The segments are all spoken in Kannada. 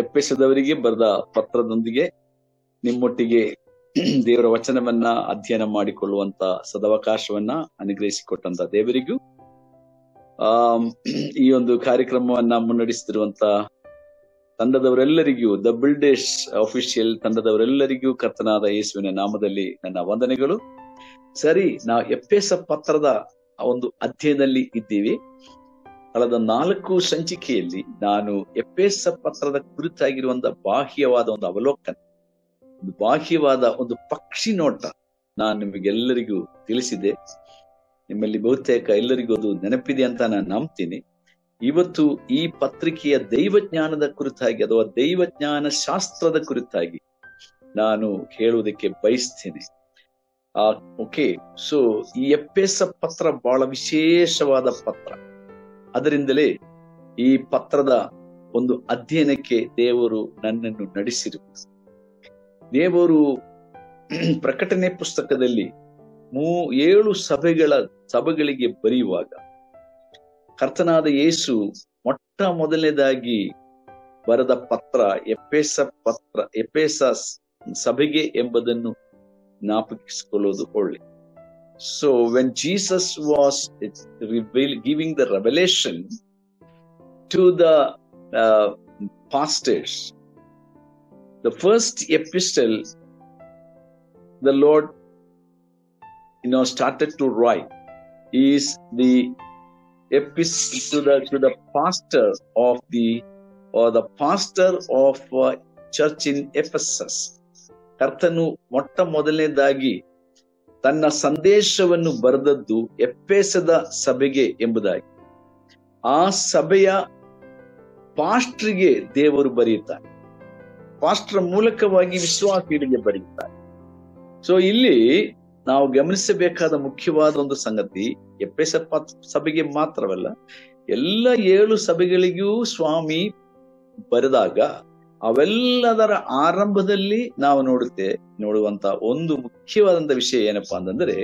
ಎಫೆಸದವರಿಗೆ ಬರೆದ ಪತ್ರದೊಂದಿಗೆ ನಿಮ್ಮೊಟ್ಟಿಗೆ ದೇವರ ವಚನವನ್ನ ಅಧ್ಯಯನ ಮಾಡಿಕೊಳ್ಳುವಂತ ಸದವಕಾಶವನ್ನ ಅನುಗ್ರಹಿಸಿಕೊಟ್ಟಂತ ದೇವರಿಗೂ ಈ ಒಂದು ಕಾರ್ಯಕ್ರಮವನ್ನ ಮುನ್ನಡೆಸುತ್ತಿರುವಂತ ತಂಡದವರೆಲ್ಲರಿಗೂ, ದ ಬಿಲ್ಡರ್ಸ್ ಅಫಿಷಿಯಲ್ ತಂಡದವರೆಲ್ಲರಿಗೂ ಕರ್ತನಾದ ಯೇಸುವಿನ ನಾಮದಲ್ಲಿ ನನ್ನ ವಂದನೆಗಳು. ಸರಿ, ನಾವು ಎಫೆಸ ಪತ್ರದ ಒಂದು ಅಧ್ಯಯನದಲ್ಲಿ ಇದ್ದೀವಿ. ಕಳೆದ 4 ಸಂಚಿಕೆಯಲ್ಲಿ ನಾನು ಎಫೆಸ ಪತ್ರದ ಕುರಿತಾಗಿರುವಂತಹ ಬಾಹ್ಯವಾದ ಒಂದು ಅವಲೋಕನ, ಒಂದು ಬಾಹ್ಯವಾದ ಒಂದು ಪಕ್ಷಿ ನೋಟ ನಾನು ನಿಮಗೆಲ್ಲರಿಗೂ ತಿಳಿಸಿದೆ. ನಿಮ್ಮಲ್ಲಿ ಬಹುತೇಕ ಎಲ್ಲರಿಗೂ ಅದು ನೆನಪಿದೆ ಅಂತ ನಾನು ನಂಬ್ತೀನಿ. ಇವತ್ತು ಈ ಪತ್ರಿಕೆಯ ದೈವಜ್ಞಾನದ ಕುರಿತಾಗಿ ಅಥವಾ ದೈವಜ್ಞಾನ ಶಾಸ್ತ್ರದ ಕುರಿತಾಗಿ ನಾನು ಹೇಳುವುದಕ್ಕೆ ಬಯಸ್ತೇನೆ. ಓಕೆ, ಸೊ ಈ ಎಫೆಸ ಪತ್ರ ಬಹಳ ವಿಶೇಷವಾದ ಪತ್ರ. ಅದರಿಂದಲೇ ಈ ಪತ್ರದ ಒಂದು ಅಧ್ಯಯನಕ್ಕೆ ದೇವರು ನನ್ನನ್ನು ನಡೆಸಿರುವುದು. ದೇವರು ಪ್ರಕಟಣೆ ಪುಸ್ತಕದಲ್ಲಿ 7 ಸಭೆಗಳಿಗೆ ಬರೆಯುವಾಗ ಕರ್ತನಾದ ಯೇಸು ಮೊಟ್ಟ ಮೊದಲನೇದಾಗಿ ಬರೆದ ಪತ್ರ ಎಫೆಸ ಸಭೆಗೆ ಎಂಬುದನ್ನು ಜ್ಞಾಪಕಿಸಿಕೊಳ್ಳುವುದು ಒಳ್ಳೆ. So when Jesus was giving the revelation to the pastors, the first epistle the Lord started to write is the epistle to the pastor of the pastor of church in Ephesus. ಕರ್ತನು ಮೊಟ್ಟ ಮೊದಲನೇದಾಗಿ ತನ್ನ ಸಂದೇಶವನ್ನು ಬರೆದದ್ದು ಎಫೆಸದ ಸಭೆಗೆ ಎಂಬುದಾಗಿ. ಆ ಸಭೆಯ ಪಾಸ್ಟ್ರಿಗೆ ದೇವರು ಬರೆಯುತ್ತಾರೆ, ಪಾಸ್ಟ್ರ ಮೂಲಕವಾಗಿ ವಿಶ್ವಾಸಿಗಳಿಗೆ ಬರೆಯುತ್ತಾರೆ. ಸೊ ಇಲ್ಲಿ ನಾವು ಗಮನಿಸಬೇಕಾದ ಮುಖ್ಯವಾದ ಒಂದು ಸಂಗತಿ, ಎಫೆಸ ಸಭೆಗೆ ಮಾತ್ರವಲ್ಲ, ಎಲ್ಲ 7 ಸಭೆಗಳಿಗೂ ಸ್ವಾಮಿ ಬರೆದಾಗ ಅವೆಲ್ಲದರ ಆರಂಭದಲ್ಲಿ ನಾವು ನೋಡುವಂತ ಒಂದು ಮುಖ್ಯವಾದಂತ ವಿಷಯ ಏನಪ್ಪಾ ಅಂತಂದ್ರೆ,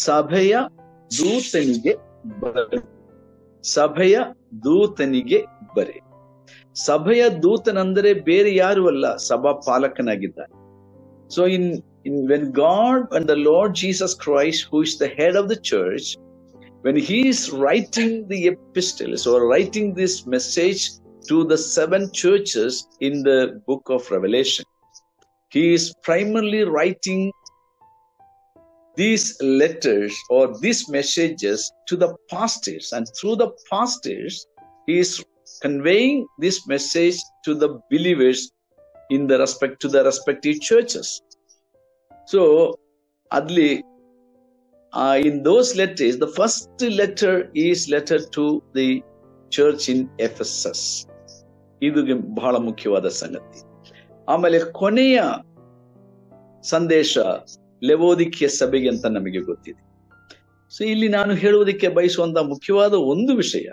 ಸಭೆಯ ದೂತನಿಗೆ ಬರೆ. ಸಭೆಯ ದೂತನಿಗೆ ಬರೆ. ಸಭೆಯ ದೂತನಂದರೆ ಬೇರೆ ಯಾರು ಅಲ್ಲ, ಸಭಾ ಪಾಲಕನಾಗಿದ್ದಾನೆ. So when God and the Lord Jesus Christ, who is the head of the church, when he is writing the epistles or writing this message to the 7 churches in the book of Revelation, he is primarily writing these letters or these messages to the pastors, and through the pastors he is conveying this message to the believers to the respective churches. So adli in those letters, the first letter is letter to the church in Ephesus. ಇದು ಬಹಳ ಮುಖ್ಯವಾದ ಸಂಗತಿ. ಆಮೇಲೆ ಕೊನೆಯ ಸಂದೇಶ ಲೆವೋದಿಕೀಯ ಸಭೆಗೆ ಅಂತ ನಮಗೆ ಗೊತ್ತಿದೆ. ಸೊ ಇಲ್ಲಿ ನಾನು ಹೇಳುವುದಕ್ಕೆ ಬಯಸುವಂತ ಮುಖ್ಯವಾದ ಒಂದು ವಿಷಯ,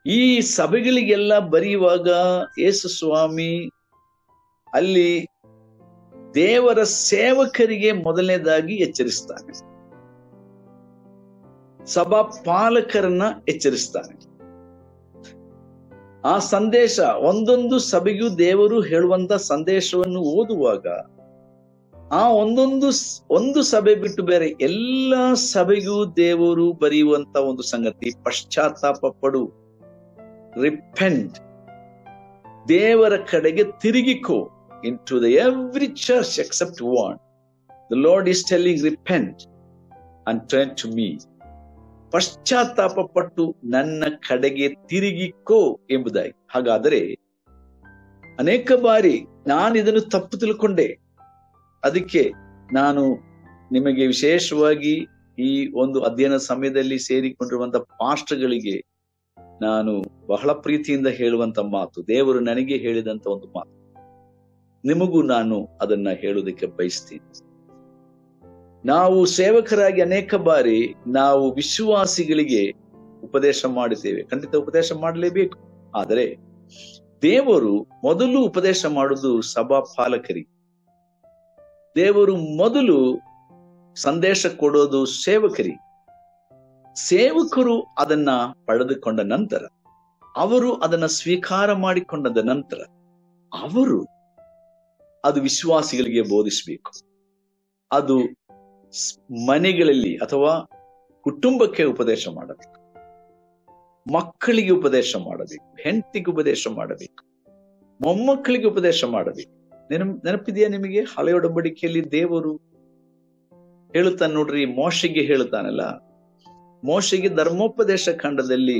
ಈ ಸಭೆಗಳಿಗೆಲ್ಲ ಬರೆಯುವಾಗ ಯೇಸು ಸ್ವಾಮಿ ಅಲ್ಲಿ ದೇವರ ಸೇವಕರಿಗೆ ಮೊದಲನೇದಾಗಿ ಎಚ್ಚರಿಸ್ತಾನೆ, ಸಭಾ ಪಾಲಕರನ್ನ ಎಚ್ಚರಿಸ್ತಾನೆ. ಆ ಸಂದೇಶ, ಒಂದೊಂದು ಸಭೆಗೂ ದೇವರು ಹೇಳುವಂತ ಸಂದೇಶವನ್ನು ಓದುವಾಗ ಆ ಒಂದು ಸಭೆ ಬಿಟ್ಟು ಬೇರೆ ಎಲ್ಲ ಸಭೆಗೂ ದೇವರು ಬರೆಯುವಂತ ಒಂದು ಸಂಗತಿ, ಪಶ್ಚಾತ್ತಾಪ ಪಡು, ರಿಪೆಂಟ್, ದೇವರ ಕಡೆಗೆ ತಿರುಗಿಕೋ. Into every church except one, the Lord is telling, repent and turn to me. ಪಶ್ಚಾತ್ತಾಪ ಪಟ್ಟು ನನ್ನ ಕಡೆಗೆ ತಿರುಗಿಕೋ ಎಂಬುದಾಗಿ. ಹಾಗಾದರೆ ಅನೇಕ ಬಾರಿ ನಾನು ಇದನ್ನು ತಪ್ಪು ತಿಳ್ಕೊಂಡೆ. ಅದಕ್ಕೆ ನಾನು ನಿಮಗೆ ವಿಶೇಷವಾಗಿ ಈ ಒಂದು ಅಧ್ಯಯನ ಸಮಯದಲ್ಲಿ ಸೇರಿಕೊಂಡಿರುವಂತ ಪಾಸ್ಟರ್ಗಳಿಗೆ ನಾನು ಬಹಳ ಪ್ರೀತಿಯಿಂದ ಹೇಳುವಂತ ಮಾತು, ದೇವರು ನನಗೆ ಹೇಳಿದಂತ ಒಂದು ಮಾತು, ನಿಮಗೂ ನಾನು ಅದನ್ನ ಹೇಳುವುದಕ್ಕೆ ಬಯಸ್ತೀನಿ. ನಾವು ಸೇವಕರಾಗಿ ಅನೇಕ ಬಾರಿ ನಾವು ವಿಶ್ವಾಸಿಗಳಿಗೆ ಉಪದೇಶ ಮಾಡುತ್ತೇವೆ, ಖಂಡಿತ ಉಪದೇಶ ಮಾಡಲೇಬೇಕು. ಆದರೆ ದೇವರು ಮೊದಲು ಉಪದೇಶ ಮಾಡುವುದು ಸಭಾ ಪಾಲಕರಿಗೆ. ದೇವರು ಮೊದಲು ಸಂದೇಶ ಕೊಡೋದು ಸೇವಕರಿಗೆ. ಸೇವಕರು ಅದನ್ನ ಪಡೆದುಕೊಂಡ ನಂತರ ಅವರು ಅದನ್ನ ಸ್ವೀಕಾರ ಮಾಡಿಕೊಂಡದ ನಂತರ ಅವರು ಅದು ವಿಶ್ವಾಸಿಗಳಿಗೆ ಬೋಧಿಸಬೇಕು. ಅದು ಮನೆಗಳಲ್ಲಿ ಅಥವಾ ಕುಟುಂಬಕ್ಕೆ ಉಪದೇಶ ಮಾಡಬೇಕು, ಮಕ್ಕಳಿಗೆ ಉಪದೇಶ ಮಾಡಬೇಕು, ಹೆಂಡತಿಗೆ ಉಪದೇಶ ಮಾಡಬೇಕು, ಮೊಮ್ಮಕ್ಕಳಿಗೆ ಉಪದೇಶ ಮಾಡಬೇಕು. ನೆನಪಿದೆಯಾ ನಿಮಗೆ? ಹಳೆಯ ಒಡಂಬಡಿಕೆಯಲ್ಲಿ ದೇವರು ಹೇಳುತ್ತಾನೆ ನೋಡ್ರಿ, ಮೋಶೆಗೆ ಹೇಳುತ್ತಾನಲ್ಲ, ಮೋಶೆಗೆ ಧರ್ಮೋಪದೇಶ ಖಂಡದಲ್ಲಿ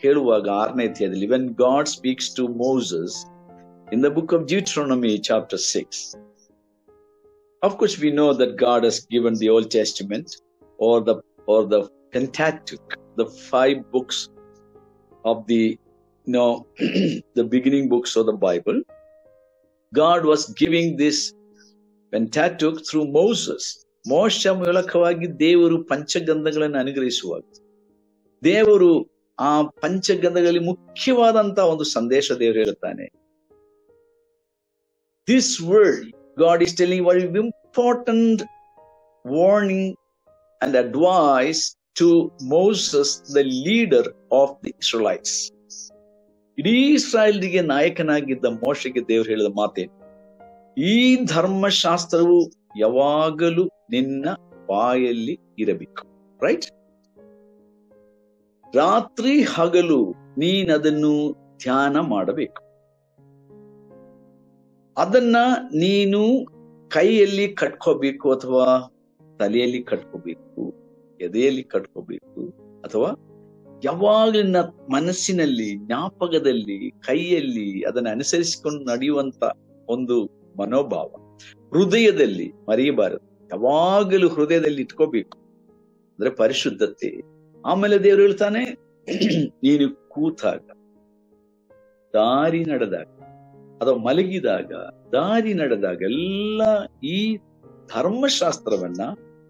ಹೇಳುವಾಗ 6ನೇ ಅಧ್ಯಾಯದಲ್ಲಿ, when God speaks to Moses in the book of Deuteronomy chapter 6. Of course we know that God has given the Old Testament or the Pentateuch, the 5 books of the the beginning books of the Bible. God was giving this Pentateuch through Moses. ಮೋಶ ಮೂಲಕವಾಗಿ ದೇವರು ಪಂಚಗಂಧಗಳನ್ನು ಅನುಗ್ರಹಿಸುವಾಗ ದೇವರು ಆ ಪಂಚಗಂಧಗಳಲ್ಲಿ ಮುಖ್ಯವಾದಂತಹ ಒಂದು ಸಂದೇಶ ದೇವರು ಹೇಳುತ್ತಾನೆ. This word God is telling very important warning and advice to Moses, the leader of the Israelites. ಇಡೀ ಇಸ್ರಾಯೇಲ್ರಿಗೆ ನಾಯಕನಾಗಿದ್ದ ಮೋಶೆಗೆ ದೇವರು ಹೇಳಿದ ಮಾತೆ, ಈ ಧರ್ಮಶಾಸ್ತ್ರವು ಯಾವಾಗಲೂ ನಿನ್ನ ಬಾಯಲ್ಲಿ ಇರಬೇಕು. ರೈಟ್? ರಾತ್ರಿ ಹಗಲು ನೀನದನ್ನು ಧ್ಯಾನ ಮಾಡಬೇಕು. ಅದನ್ನ ನೀನು ಕೈಯಲ್ಲಿ ಕಟ್ಕೋಬೇಕು, ಅಥವಾ ತಲೆಯಲ್ಲಿ ಕಟ್ಕೋಬೇಕು, ಎದೆಯಲ್ಲಿ ಕಟ್ಕೋಬೇಕು, ಅಥವಾ ಯಾವಾಗಲೂ ನಿನ್ನ ಮನಸ್ಸಿನಲ್ಲಿ, ಜ್ಞಾಪಕದಲ್ಲಿ, ಕೈಯಲ್ಲಿ ಅದನ್ನ ಅನುಸರಿಸಿಕೊಂಡು ನಡೆಯುವಂತ ಒಂದು ಮನೋಭಾವ ಹೃದಯದಲ್ಲಿ ಮರೆಯಬಾರದು. ಯಾವಾಗಲೂ ಹೃದಯದಲ್ಲಿ ಇಟ್ಕೋಬೇಕು. ಅಂದ್ರೆ ಪರಿಶುದ್ಧತೆ. ಆಮೇಲೆ ದೇವರು ಹೇಳ್ತಾನೆ, ನೀನು ಕೂತಾಗ, ದಾರಿ ನಡೆದಾಗ, ಅಥವಾ ಮಲಗಿದಾಗ, ದಾರಿ ನಡೆದಾಗ ಎಲ್ಲ ಈ ಧರ್ಮಶಾಸ್ತ್ರವನ್ನ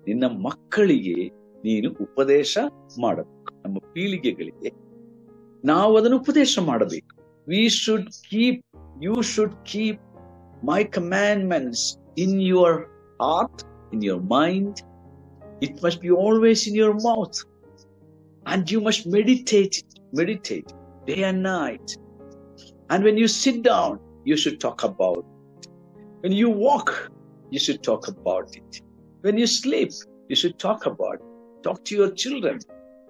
ನಿನ್ನ ಮಕ್ಕಳಿಗೆ ನೀನು ಉಪದೇಶ ಮಾಡಬೇಕು. ನಮ್ಮ ಪೀಳಿಗೆಗಳಿಗೆ ನಾವು ಅದನ್ನು ಉಪದೇಶ ಮಾಡಬೇಕು. You should keep my commandments in your heart, in your mind. It must be always in your mouth, and you must meditate day and night. And when you sit down, you should talk about it. When you walk, you should talk about it. When you sleep, you should talk about it. Talk to your children,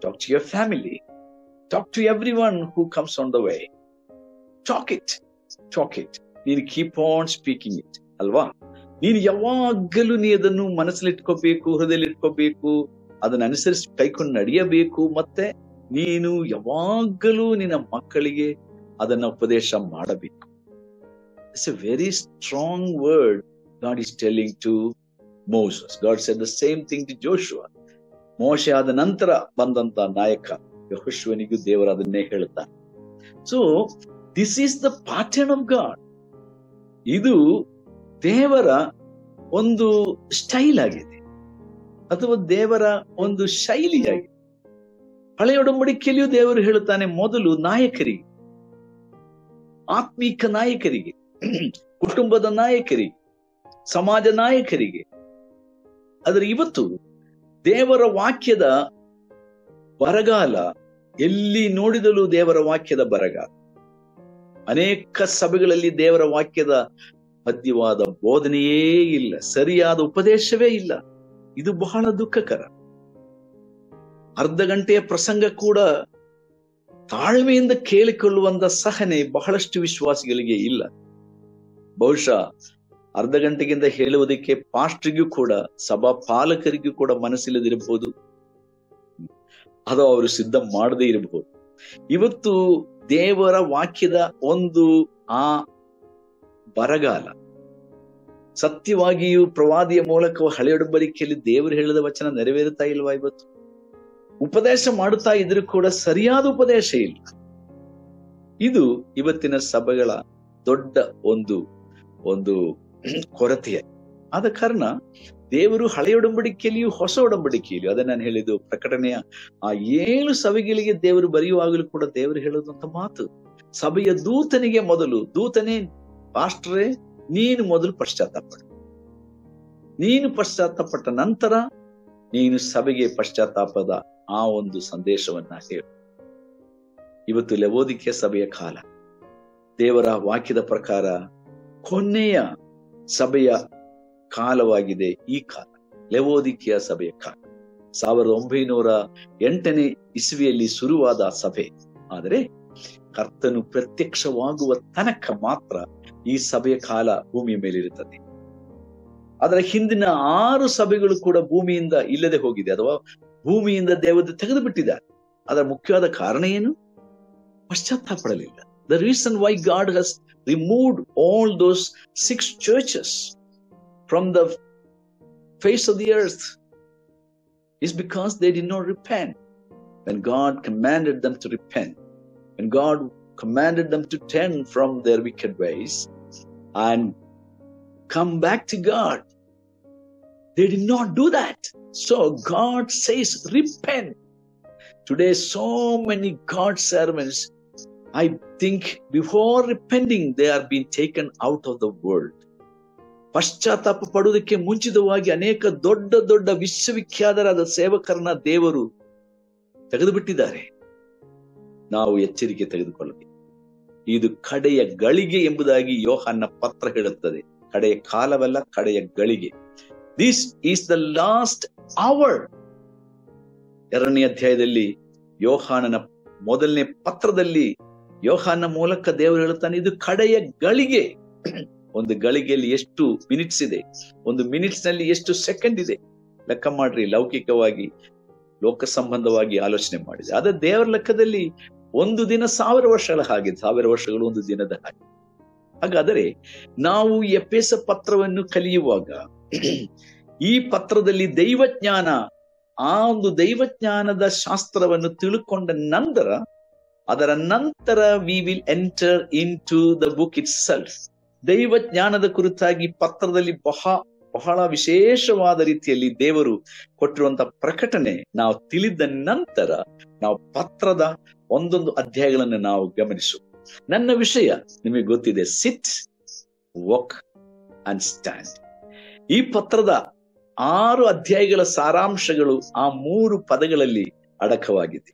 talk to your family, talk to everyone who comes on the way. Talk it. ನೀನು keep on speaking it. ಅಲ್ವಾ? ನೀನು ಯಾವಾಗಲೂ ಅದನ್ನು ಮನಸ್ಸಲ್ಲಿ ಇಟ್ಕೋಬೇಕು, ಹೃದಯದಲ್ಲಿ ಇಟ್ಕೋಬೇಕು, ಅದನ್ನ ಅನುಸರಿಸಿ ಕೈಕೊಂಡು ನಡೆಯಬೇಕು. ಮತ್ತೆ ನೀನು ಯಾವಾಗಲೂ ನಿನ್ನ ಮಕ್ಕಳಿಗೆ ಅದನ್ನ ಉಪದೇಶ ಮಾಡಬೇಕು. It's a very strong word God is telling to Moses. God said the same thing to Joshua. ಮೋಶೆ ಆದ ನಂತರ ಬಂದಂತ ನಾಯಕ ಯೆಹೋಶುವನಿಗೂ ದೇವರು ಅದನ್ನೇ ಹೇಳ್ತಾನೆ. So this is the pattern of God. ಇದು ದೇವರ ಒಂದು ಸ್ಟೈಲ್ ಆಗಿದೆ, ಅಥವಾ ದೇವರ ಒಂದು ಶೈಲಿಯಾಗಿದೆ. ಹಳೆಯ ಒಡಂಬಡಿಕೆಯಲ್ಲಿಯೂ ದೇವರು ಹೇಳುತ್ತಾನೆ, ಮೊದಲು ನಾಯಕರಿಗೆ, ಆತ್ಮೀಕ ನಾಯಕರಿಗೆ, ಕುಟುಂಬದ ನಾಯಕರಿಗೆ, ಸಮಾಜ ನಾಯಕರಿಗೆ. ಆದರೆ ಇವತ್ತು ದೇವರ ವಾಕ್ಯದ ಬರಗಾಲ, ಎಲ್ಲಿ ನೋಡಿದಲೂ ದೇವರ ವಾಕ್ಯದ ಬರಗಾಲ. ಅನೇಕ ಸಭೆಗಳಲ್ಲಿ ದೇವರ ವಾಕ್ಯದ ಪದ್ಯವಾದ ಬೋಧನೆಯೇ ಇಲ್ಲ, ಸರಿಯಾದ ಉಪದೇಶವೇ ಇಲ್ಲ. ಇದು ಬಹಳ ದುಃಖಕರ. ಅರ್ಧ ಗಂಟೆಯ ಪ್ರಸಂಗ ಕೂಡ ತಾಳ್ಮೆಯಿಂದ ಕೇಳಿಕೊಳ್ಳುವಂತ ಸಹನೆ ಬಹಳಷ್ಟು ವಿಶ್ವಾಸಿಗಳಿಗೆ ಇಲ್ಲ. ಬಹುಶಃ ಅರ್ಧ ಗಂಟೆಗಿಂತ ಹೇಳುವುದಕ್ಕೆ ಪಾಸ್ಟ್ರಿಗೂ ಕೂಡ, ಸಭಾ ಪಾಲಕರಿಗೂ ಕೂಡ ಮನಸ್ಸಿಲ್ಲದಿರಬಹುದು, ಅದು ಅವರು ಸಿದ್ಧ ಮಾಡದೇ ಇರಬಹುದು. ಇವತ್ತು ದೇವರ ವಾಕ್ಯದ ಒಂದು ಆ ಬರಗಾಲ, ಸತ್ಯವಾಗಿಯೂ ಪ್ರವಾದಿಯ ಮೂಲಕ ಹಳೆಯೊಡಂಬಡಿಕೆಯಲ್ಲಿ ದೇವರು ಹೇಳಿದ ವಚನ ನೆರವೇರುತ್ತಾ ಇಲ್ವಾ? ಇವತ್ತು ಉಪದೇಶ ಮಾಡುತ್ತಾ ಇದ್ರೂ ಕೂಡ ಸರಿಯಾದ ಉಪದೇಶ ಇಲ್ಲ. ಇದು ಇವತ್ತಿನ ಸಭೆಗಳ ದೊಡ್ಡ ಒಂದು ಕೊರತೆಯ. ಆದ ಕಾರಣ ದೇವರು ಹಳೆಯೊಡಂಬಡಿಕೆಯಲ್ಲಿಯೂ ಹೊಸ ಒಡಂಬಡಿಕೆಯಲ್ಲಿಯೂ, ಅದೇ ನಾನು ಹೇಳಿದ್ದು ಪ್ರಕಟಣೆಯ ಆ 7 ಸಭೆಗಳಿಗೆ ದೇವರು ಬರೆಯುವಾಗಲೂ ಕೂಡ ದೇವರು ಹೇಳುವಂತ ಮಾತು, ಸಭೆಯ ದೂತನಿಗೆ ಮೊದಲು, ದೂತನೇ, ಪಾಸ್ಟರೇ, ನೀನು ಮೊದಲು ಪಶ್ಚಾತ್ತಾಪಪಡು. ನೀನು ಪಶ್ಚಾತ್ತಾಪಟ್ಟ ನಂತರ ನೀನು ಸಭೆಗೆ ಪಶ್ಚಾತ್ತಾಪದ ಆ ಒಂದು ಸಂದೇಶವನ್ನ ಹೇಳು. ಇವತ್ತು ಲವೋದಿಕೀಯ ಸಭೆಯ ಕಾಲ. ದೇವರ ವಾಕ್ಯದ ಪ್ರಕಾರ ಕೊನೆಯ ಸಭೆಯ ಕಾಲವಾಗಿದೆ ಈ ಕಾಲ, ಲವೋದಿಕೀಯ ಸಭೆಯ ಕಾಲ. 1908ನೇ ಇಸವಿಯಲ್ಲಿ ಶುರುವಾದ ಸಭೆ. ಆದರೆ ಕರ್ತನು ಪ್ರತ್ಯಕ್ಷವಾಗುವ ತನಕ ಮಾತ್ರ ಈ ಸಭೆಯ ಕಾಲ ಭೂಮಿಯ ಮೇಲಿರುತ್ತದೆ. ಅದರ ಹಿಂದಿನ 6 ಸಭೆಗಳು ಕೂಡ ಭೂಮಿಯಿಂದ ಇಲ್ಲದೆ ಹೋಗಿದೆ, ಅಥವಾ ಭೂಮಿಯಿಂದ ದೇವರು ತೆಗೆದು ಬಿಟ್ಟಿದ್ದಾರೆ. ಅದರ ಮುಖ್ಯವಾದ ಕಾರಣ ಏನು? ಪಶ್ಚಾತ್ತಾಪಡಲಿಲ್ಲ. The reason why God has removed all those 6 churches from the face of the earth is because they did not repent. When God commanded them to repent, when God commanded them to turn from their wicked ways and come back to God, they did not do that. So God says, repent. Today, so many God's servants, I think before repenting, they are being taken out of the world. ಪಶ್ಚಾತ್ತಾಪ ಪಡುವುದಕ್ಕೆ ಮುಂಚಿತವಾಗಿ ಅನೇಕ ದೊಡ್ಡ ದೊಡ್ಡ ವಿಶ್ವವಿಖ್ಯಾತರಾದ ಸೇವಕರನ್ನ ದೇವರು ತೆಗೆದು ಬಿಟ್ಟಿದ್ದಾರೆ. ನಾವು ಎಚ್ಚರಿಕೆ ತೆಗೆದುಕೊಳ್ಳಬೇಕು. ಇದು ಕಡೆಯ ಗಳಿಗೆ ಎಂಬುದಾಗಿ ಯೋಹಾನ ಪತ್ರ ಹೇಳುತ್ತದೆ. ಕಡೆಯ ಕಾಲವಲ್ಲ, ಕಡೆಯ ಗಳಿಗೆ. This is the last hour. 2ನೇ ಅಧ್ಯಾಯದಲ್ಲಿ ಯೋಹಾನನ ಮೊದಲನೇ ಪತ್ರದಲ್ಲಿ ಯೋಹಾನ ಮೂಲಕ ದೇವರು ಹೇಳುತ್ತಾನೆ, ಇದು ಕಡೆಯ ಗಳಿಗೆ. ಒಂದು ಗಳಿಗೆಯಲ್ಲಿ ಎಷ್ಟು ಮಿನಿಟ್ಸ್ ಇದೆ, ಒಂದು ಮಿನಿಟ್ಸ್ ನಲ್ಲಿ ಎಷ್ಟು ಸೆಕೆಂಡ್ ಇದೆ, ಲೆಕ್ಕ ಮಾಡ್ರಿ. ಲೌಕಿಕವಾಗಿ ಲೋಕ ಸಂಬಂಧವಾಗಿ ಆಲೋಚನೆ ಮಾಡಿದೆ. ಆದ್ರೆ ದೇವರ ಲೆಕ್ಕದಲ್ಲಿ ಒಂದು ದಿನ 1000 ವರ್ಷಗಳ ಹಾಗೆ, 1000 ವರ್ಷಗಳು ಒಂದು ದಿನದ ಹಾಗೆ. ಹಾಗಾದರೆ ನಾವು ಎಫೆಸ ಪತ್ರವನ್ನು ಕಲಿಯುವಾಗ ಈ ಪತ್ರದಲ್ಲಿ ದೈವಜ್ಞಾನ, ಆ ಒಂದು ದೈವಜ್ಞಾನದ ಶಾಸ್ತ್ರವನ್ನು ತಿಳ್ಕೊಂಡ ನಂತರ, ಅದರ ನಂತರ we will enter into the book itself. ದೈವಜ್ಞಾನದ ಕುರಿತಾಗಿ ಪತ್ರದಲ್ಲಿ ಬಹಳ ವಿಶೇಷವಾದ ರೀತಿಯಲ್ಲಿ ದೇವರು ಕೊಟ್ಟಿರುವಂತಹ ಪ್ರಕಟಣೆ ನಾವು ತಿಳಿದ ನಂತರ ನಾವು ಪತ್ರದ ಒಂದೊಂದು ಅಧ್ಯಾಯಗಳನ್ನು ನಾವು ಗಮನಿಸು. ನನ್ನ ವಿಷಯ ನಿಮಗೆ ಗೊತ್ತಿದೆ, ಸಿಟ್, ವಾಕ್ ಅಂಡ್ ಸ್ಟ್ಯಾಂಡ್. ಈ ಪತ್ರದ 6 ಅಧ್ಯಾಯಗಳ ಸಾರಾಂಶಗಳು ಆ 3 ಪದಗಳಲ್ಲಿ ಅಡಕವಾಗಿದೆ.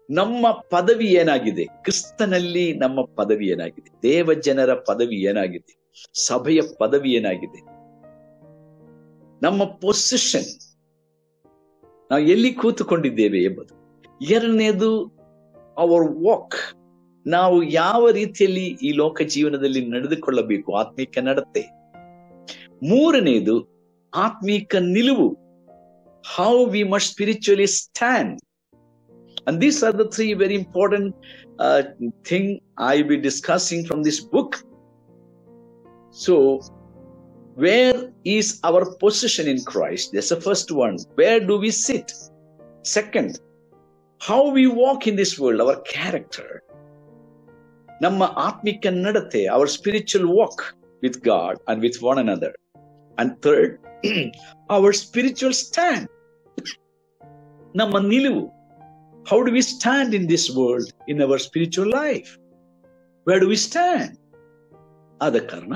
ನಮ್ಮ ಪದವಿ ಏನಾಗಿದೆ, ಕ್ರಿಸ್ತನಲ್ಲಿ ನಮ್ಮ ಪದವಿ ಏನಾಗಿದೆ, ದೇವ ಜನರ ಪದವಿ ಏನಾಗಿದೆ, ಸಭೆಯ ಪದವಿ ಏನಾಗಿದೆ, ನಮ್ಮ ಪೊಸಿಷನ್, ನಾವು ಎಲ್ಲಿ ಕೂತುಕೊಂಡಿದ್ದೇವೆ ಎಂಬುದು. 2ನೇದು ಅವರ್ ವಾಕ್, ನಾವು ಯಾವ ರೀತಿಯಲ್ಲಿ ಈ ಲೋಕ ಜೀವನದಲ್ಲಿ ನಡೆದುಕೊಳ್ಳಬೇಕು, ಆತ್ಮಿಕ ನಡತೆ. 3ನೇದು ಆತ್ಮಿಕ ನಿಲುವು, how we must spiritually stand. And these are the 3 very important thing I will be discussing from this book. So, where is our position in Christ? That's the first one. Where do we sit? Second, how we walk in this world, our character. Namma atmika nadate, our spiritual walk with God and with one another. And third, our spiritual stand. Namma niluvu. How do we stand in this world, in our spiritual life? Where do we stand? ಆದ ಕಾರಣ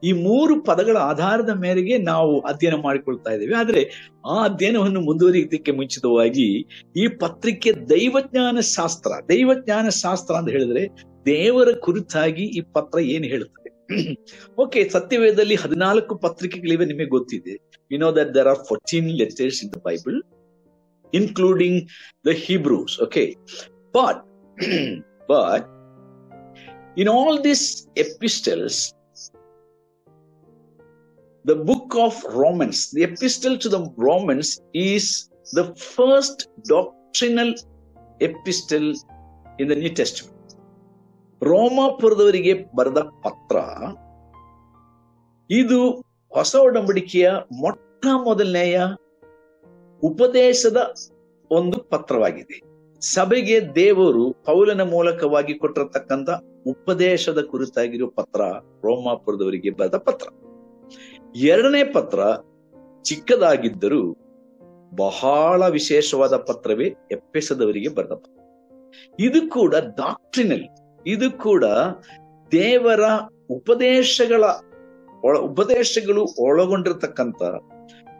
ಈ 3 ಪದಗಳ ಆಧಾರದ ಮೇರೆಗೆ ನಾವು ಅಧ್ಯಯನ ಮಾಡಿಕೊಳ್ತಾ ಇದ್ದೇವೆ. ಆದರೆ ಆ ಅಧ್ಯಯನವನ್ನು ಮುಂದುವರಿಯೋದಕ್ಕೆ ಮುಂಚಿತವಾಗಿ ಈ ಪತ್ರಿಕೆ ದೈವಜ್ಞಾನ ಶಾಸ್ತ್ರ ಅಂತ ಹೇಳಿದ್ರೆ ದೇವರ ಕುರಿತಾಗಿ ಈ ಪತ್ರ ಏನು ಹೇಳುತ್ತದೆ. ಓಕೆ, ಸತ್ಯವೇದದಲ್ಲಿ 14 ಪತ್ರಿಕೆಗಳಿವೆ, ನಿಮಗೆ ಗೊತ್ತಿದೆ. You know that there are 14 letters in the Bible, including the Hebrews. Okay, but in all these epistles, the book of Romans, the epistle to the Romans is the first doctrinal epistle in the New Testament. ರೋಮಾಪುರದವರಿಗೆ ಬರೆದ ಪತ್ರ ಇದು ಹೊಸ ಒಡಂಬಡಿಕೆಯ ಮೊಟ್ಟ ಮೊದಲನೆಯ ಉಪದೇಶದ ಒಂದು ಪತ್ರವಾಗಿದೆ. ಸಭೆಗೆ ದೇವರು ಪೌಲನ ಮೂಲಕವಾಗಿ ಕೊಟ್ಟಿರತಕ್ಕಂಥ ಉಪದೇಶದ ಕುರಿತಾಗಿರುವ ಪತ್ರ ರೋಮಾಪುರದವರಿಗೆ ಬರೆದ ಪತ್ರ. 2ನೇ ಪತ್ರ ಚಿಕ್ಕದಾಗಿದ್ದರೂ ಬಹಳ ವಿಶೇಷವಾದ ಪತ್ರವೇ ಎಫೆಸದವರಿಗೆ ಬರೆದ ಪತ್ರ. ಇದು ಕೂಡ ಡಾಕ್ಟ್ರಿನಲ್, ಇದು ಕೂಡ ದೇವರ ಉಪದೇಶಗಳು ಒಳಗೊಂಡಿರತಕ್ಕಂಥ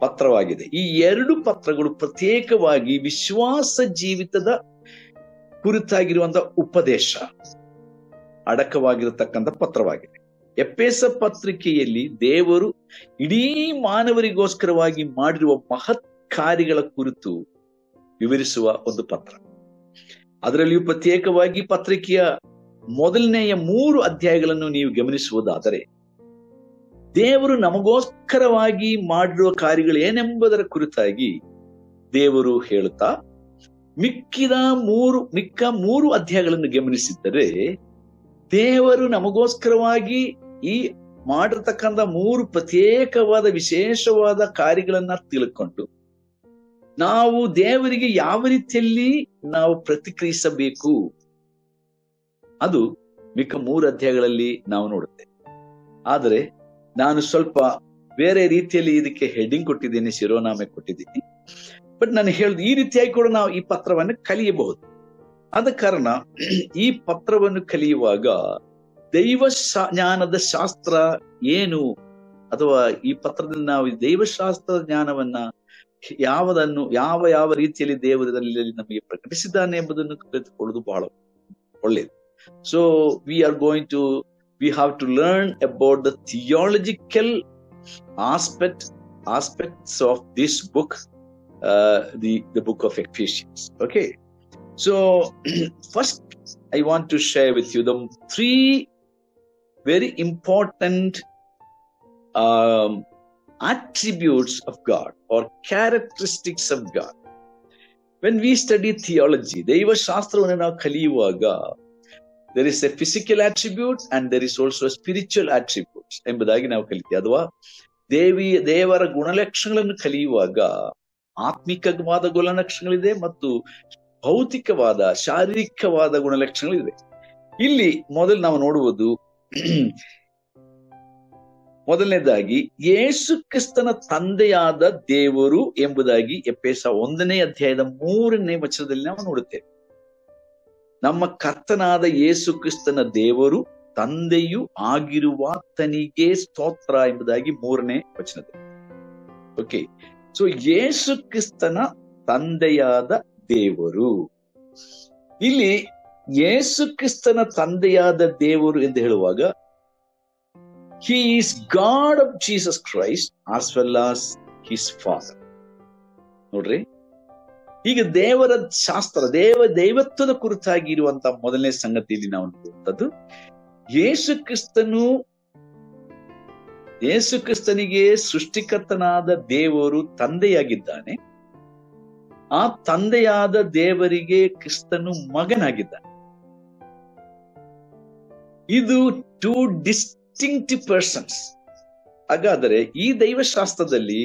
ಪತ್ರವಾಗಿದೆ. ಈ 2 ಪತ್ರಗಳು ಪ್ರತ್ಯೇಕವಾಗಿ ವಿಶ್ವಾಸ ಜೀವಿತದ ಕುರಿತಾಗಿರುವಂತಹ ಉಪದೇಶ ಅಡಕವಾಗಿರತಕ್ಕಂಥ ಪತ್ರವಾಗಿದೆ. ಎಫೆಸ ಪತ್ರಿಕೆಯಲ್ಲಿ ದೇವರು ಇಡೀ ಮಾನವರಿಗೋಸ್ಕರವಾಗಿ ಮಾಡಿರುವ ಮಹತ್ ಕಾರ್ಯಗಳ ಕುರಿತು ವಿವರಿಸುವ ಒಂದು ಪತ್ರ. ಅದರಲ್ಲಿಯೂ ಪ್ರತ್ಯೇಕವಾಗಿ ಪತ್ರಿಕೆಯ ಮೊದಲನೆಯ 3 ಅಧ್ಯಾಯಗಳನ್ನು ನೀವು ಗಮನಿಸುವುದಾದರೆ ದೇವರು ನಮಗೋಸ್ಕರವಾಗಿ ಮಾಡಿರುವ ಕಾರ್ಯಗಳು ಏನೆಂಬುದರ ಕುರಿತಾಗಿ ದೇವರು ಹೇಳುತ್ತಾ, ಮಿಕ್ಕ 3 ಅಧ್ಯಾಯಗಳನ್ನು ಗಮನಿಸಿದ್ದರೆ ದೇವರು ನಮಗೋಸ್ಕರವಾಗಿ ಈ ಮಾಡಿರ್ತಕ್ಕಂಥ 3 ಪ್ರತ್ಯೇಕವಾದ ವಿಶೇಷವಾದ ಕಾರ್ಯಗಳನ್ನ ತಿಳ್ಕೊಂಡು ನಾವು ದೇವರಿಗೆ ಯಾವ ರೀತಿಯಲ್ಲಿ ನಾವು ಪ್ರತಿಕ್ರಿಯಿಸಬೇಕು ಅದು ಮಿಕ್ಕ 3 ಅಧ್ಯಾಯಗಳಲ್ಲಿ ನಾವು ನೋಡುತ್ತೇವೆ. ಆದರೆ ನಾನು ಸ್ವಲ್ಪ ಬೇರೆ ರೀತಿಯಲ್ಲಿ ಇದಕ್ಕೆ ಹೆಡ್ಡಿಂಗ್ ಕೊಟ್ಟಿದ್ದೀನಿ, ಶಿರೋನಾಮೆ ಕೊಟ್ಟಿದ್ದೀನಿ. ಬಟ್ ನಾನು ಹೇಳುದು ಈ ರೀತಿಯಾಗಿ ಕೂಡ ನಾವು ಈ ಪತ್ರವನ್ನು ಕಲಿಯಬಹುದು. ಆದ ಕಾರಣ ಈ ಪತ್ರವನ್ನು ಕಲಿಯುವಾಗ ದೈವ ಜ್ಞಾನದ ಶಾಸ್ತ್ರ ಏನು, ಅಥವಾ ಈ ಪತ್ರದಿಂದ ನಾವು ದೈವಶಾಸ್ತ್ರದ ಜ್ಞಾನವನ್ನ ಯಾವ ರೀತಿಯಲ್ಲಿ ದೇವರಲ್ಲಿ ನಮಗೆ ಪ್ರಕಟಿಸಿದ್ದಾನೆ ಎಂಬುದನ್ನು ತಿಳಿದುಕೊಳ್ಳುವುದು ಬಹಳ ಒಳ್ಳೆಯದು. So we have to learn about the theological aspects of this book, the book of Ephesians. Okay, so first I want to share with you the 3 very important attributes of God or characteristics of God. When we study theology, ದೈವ ಶಾಸ್ತ್ರವನ್ನು ನಾವು ಕಲಿಯುವಾಗ there is a physical attribute and there is also a spiritual attributes ಎಂಬುದಾಗಿ ನಾವು ಕಲಿತೀವಿ. ಅಥವಾ ದೇವರ ಗುಣಲಕ್ಷಣಗಳನ್ನು ಕಲಿಯುವಾಗ ಆತ್ಮಿಕವಾದ ಗುಣಲಕ್ಷಣಗಳಿದೆ ಮತ್ತು ಭೌತಿಕವಾದ ಶಾರೀರಿಕವಾದ ಗುಣಲಕ್ಷಣಗಳಿದೆ. ಇಲ್ಲಿ ಮೊದಲು ನಾವು ನೋಡುವುದು ಮೊದಲನೇದಾಗಿ ಯೇಸು ಕ್ರಿಸ್ತನ ತಂದೆಯಾದ ದೇವರು ಎಂಬುದಾಗಿ ಎಫೆಸ 1ನೇ ಅಧ್ಯಾಯದ 3ನೇ ವಚನದಲ್ಲಿ ನಾವು ನೋಡುತ್ತೇವೆ. ನಮ್ಮ ಕರ್ತನಾದ ಯೇಸು ಕ್ರಿಸ್ತನ ದೇವರು ತಂದೆಯು ಆಗಿರುವಾತನಿಗೆ ಸ್ತೋತ್ರ ಎಂಬುದಾಗಿ 3ನೇ ವಚನದಲ್ಲಿ. ಓಕೆ, ಸೊ ಯೇಸು ಕ್ರಿಸ್ತನ ತಂದೆಯಾದ ದೇವರು, ಇಲ್ಲಿ ಯೇಸು ಕ್ರಿಸ್ತನ ತಂದೆಯಾದ ದೇವರು ಎಂದು ಹೇಳುವಾಗ he is God of Jesus Christ as well as his father. ನೋಡ್ರಿ, ಈಗ ದೇವರ ಶಾಸ್ತ್ರ ದೈವತ್ವದ ಕುರಿತಾಗಿ ಇರುವಂತಹ ಮೊದಲನೇ ಸಂಗತಿಯಲ್ಲಿ ನಾವು ನೋಡುವಂಥದ್ದು, ಯೇಸು ಕ್ರಿಸ್ತನಿಗೆ ಸೃಷ್ಟಿಕರ್ತನಾದ ದೇವರು ತಂದೆಯಾಗಿದ್ದಾನೆ. ಆ ತಂದೆಯಾದ ದೇವರಿಗೆ ಕ್ರಿಸ್ತನು ಮಗನಾಗಿದ್ದಾನೆ. ಇದು 2 distinctive persons. ಹಾಗಾದರೆ ಈ ದೈವಶಾಸ್ತ್ರದಲ್ಲಿ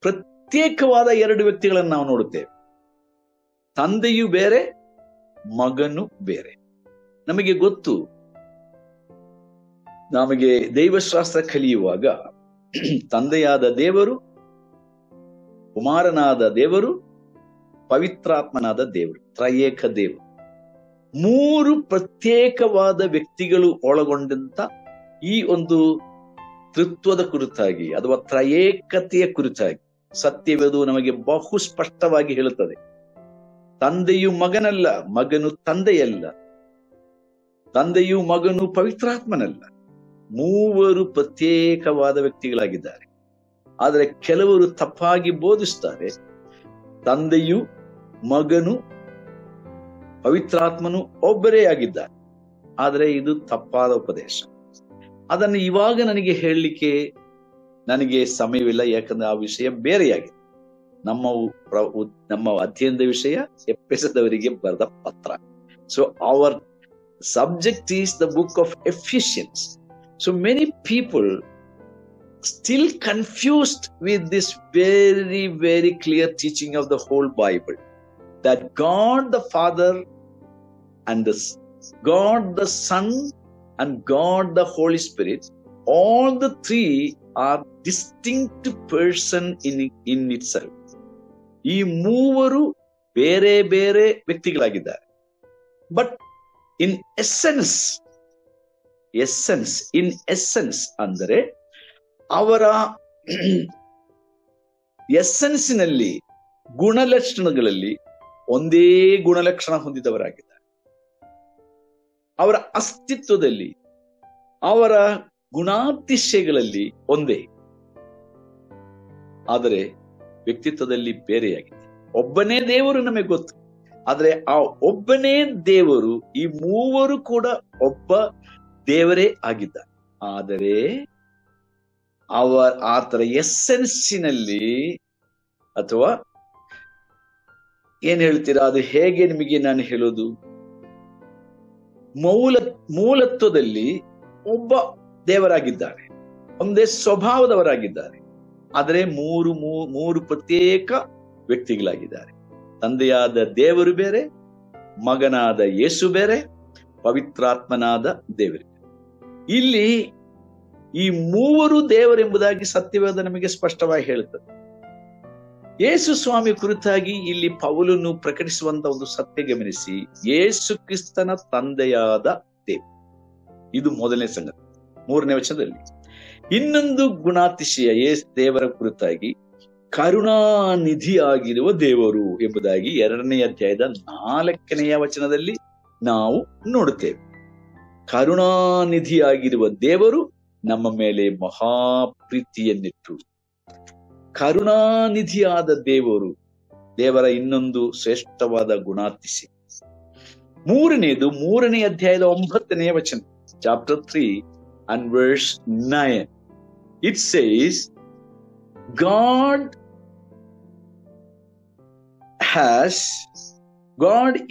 ಪ್ರತ್ಯೇಕವಾದ 2 ವ್ಯಕ್ತಿಗಳನ್ನು ನಾವು ನೋಡುತ್ತೇವೆ. ತಂದೆಯು ಬೇರೆ, ಮಗನು ಬೇರೆ. ನಮಗೆ ಗೊತ್ತು, ನಮಗೆ ದೈವಶಾಸ್ತ್ರ ಕಲಿಯುವಾಗ ತಂದೆಯಾದ ದೇವರು, ಕುಮಾರನಾದ ದೇವರು, ಪವಿತ್ರಾತ್ಮನಾದ ದೇವರು, ತ್ರಯೇಕ ದೇವರು, 3 ಪ್ರತ್ಯೇಕವಾದ ವ್ಯಕ್ತಿಗಳು ಒಳಗೊಂಡಂತ ಈ ಒಂದು ತ್ರಿತ್ವದ ಕುರಿತಾಗಿ ಅಥವಾ ತ್ರಯೇಕತೆಯ ಕುರಿತಾಗಿ ಸತ್ಯವೇದು ನಮಗೆ ಬಹು ಸ್ಪಷ್ಟವಾಗಿ ಹೇಳುತ್ತದೆ. ತಂದೆಯು ಮಗನಲ್ಲ, ಮಗನು ತಂದೆಯಲ್ಲ, ತಂದೆಯು ಮಗನು ಪವಿತ್ರಾತ್ಮನಲ್ಲ. 3 ಪ್ರತ್ಯೇಕವಾದ ವ್ಯಕ್ತಿಗಳಾಗಿದ್ದಾರೆ. ಆದರೆ ಕೆಲವರು ತಪ್ಪಾಗಿ ಬೋಧಿಸ್ತಾರೆ, ತಂದೆಯು ಮಗನು ಪವಿತ್ರಾತ್ಮನು ಒಬ್ಬರೇ ಆಗಿದ್ದಾರೆ. ಆದರೆ ಇದು ತಪ್ಪಾದ ಉಪದೇಶ. ಅದನ್ನು ಇವಾಗ ನನಗೆ ಹೇಳಲಿಕ್ಕೆ ನನಗೆ ಸಮಯವಿಲ್ಲ, ಯಾಕಂದ್ರೆ ಆ ವಿಷಯ ಬೇರೆಯಾಗಿದೆ. ನಮ್ಮ ಅಧ್ಯಯನದ ವಿಷಯ ಎಫೆಸದವರಿಗೆ ಬರೆದ ಪತ್ರ. So our subject is the book of Ephesians. So many people still confused with this very, very clear teaching of the whole Bible, that God the Father and God the Son and God the Holy Spirit, all the 3 are distinct person in itself. ಈ 3 ಬೇರೆ ಬೇರೆ ವ್ಯಕ್ತಿಗಳಾಗಿದ್ದಾರೆ. ಬಟ್ in essence ಅಂದರೆ ಅವರ ಎಸ್ಸೆನ್ಸಿನಲ್ಲಿ ಗುಣಲಕ್ಷಣಗಳಲ್ಲಿ ಒಂದೇ ಗುಣಲಕ್ಷಣ ಹೊಂದಿದವರಾಗಿದ್ದಾರೆ. ಅವರ ಅಸ್ತಿತ್ವದಲ್ಲಿ, ಅವರ ಗುಣಾತಿಶಯಗಳಲ್ಲಿ ಒಂದೇ, ಆದರೆ ವ್ಯಕ್ತಿತ್ವದಲ್ಲಿ ಬೇರೆಯಾಗಿದೆ. ಒಬ್ಬನೇ ದೇವರು ನಮಗೆ ಗೊತ್ತು, ಆದ್ರೆ ಆ ಒಬ್ಬನೇ ದೇವರು ಈ ಮೂವರು ಕೂಡ ಒಬ್ಬ ದೇವರೇ ಆಗಿದ್ದಾರೆ. ಆದರೆ ಆತರ ಎಸ್ಸೆನ್ಸಿನಲ್ಲಿ, ಅಥವಾ ಏನ್ ಹೇಳ್ತೀರಾ, ಅದು ಹೇಗೆ ನಿಮಗೆ ನಾನು ಹೇಳೋದು, ಮೂಲತ್ವದಲ್ಲಿ ಒಬ್ಬ ದೇವರಾಗಿದ್ದಾರೆ, ಒಂದೇ ಸ್ವಭಾವದವರಾಗಿದ್ದಾರೆ. ಆದರೆ ಮೂರು ಪ್ರತ್ಯೇಕ ವ್ಯಕ್ತಿಗಳಾಗಿದ್ದಾರೆ. ತಂದೆಯಾದ ದೇವರು ಬೇರೆ, ಮಗನಾದ ಯೇಸು ಬೇರೆ, ಪವಿತ್ರಾತ್ಮನಾದ ದೇವರು. ಇಲ್ಲಿ ಈ ಮೂವರು ದೇವರೆಂಬುದಾಗಿ ಸತ್ಯವೇದ ನಮಗೆ ಸ್ಪಷ್ಟವಾಗಿ ಹೇಳುತ್ತದೆ. ಯೇಸು ಸ್ವಾಮಿ ಕುರಿತಾಗಿ ಇಲ್ಲಿ ಪೌಲನು ಪ್ರಕಟಿಸುವಂತ ಒಂದು ಸತ್ಯ ಗಮನಿಸಿ, ಯೇಸು ಕ್ರಿಸ್ತನ ತಂದೆಯಾದ ದೇವರು, ಇದು ಮೊದಲನೇ ಸಂಗತಿ. 3ನೇ ವಚನದಲ್ಲಿ ಇನ್ನೊಂದು ಗುಣಾತಿಶಯ ದೇವರ ಕುರಿತಾಗಿ ಕರುಣಾನಿಧಿಯಾಗಿರುವ ದೇವರು ಎಂಬುದಾಗಿ 2ನೇ ಅಧ್ಯಾಯದ 4ನೇ ವಚನದಲ್ಲಿ ನಾವು ನೋಡುತ್ತೇವೆ. ಕರುಣಾನಿಧಿಯಾಗಿರುವ ದೇವರು ನಮ್ಮ ಮೇಲೆ ಮಹಾಪ್ರೀತಿಯನ್ನಿಟ್ಟು. ಕರುಣಾನಿಧಿಯಾದ ದೇವರ ಇನ್ನೊಂದು ಶ್ರೇಷ್ಠವಾದ ಗುಣಾತಿಶಯ. 3ನೇ ಅಧ್ಯಾಯದ 9ನೇ ವಚನ, chapter 3 and verse 9. It says, God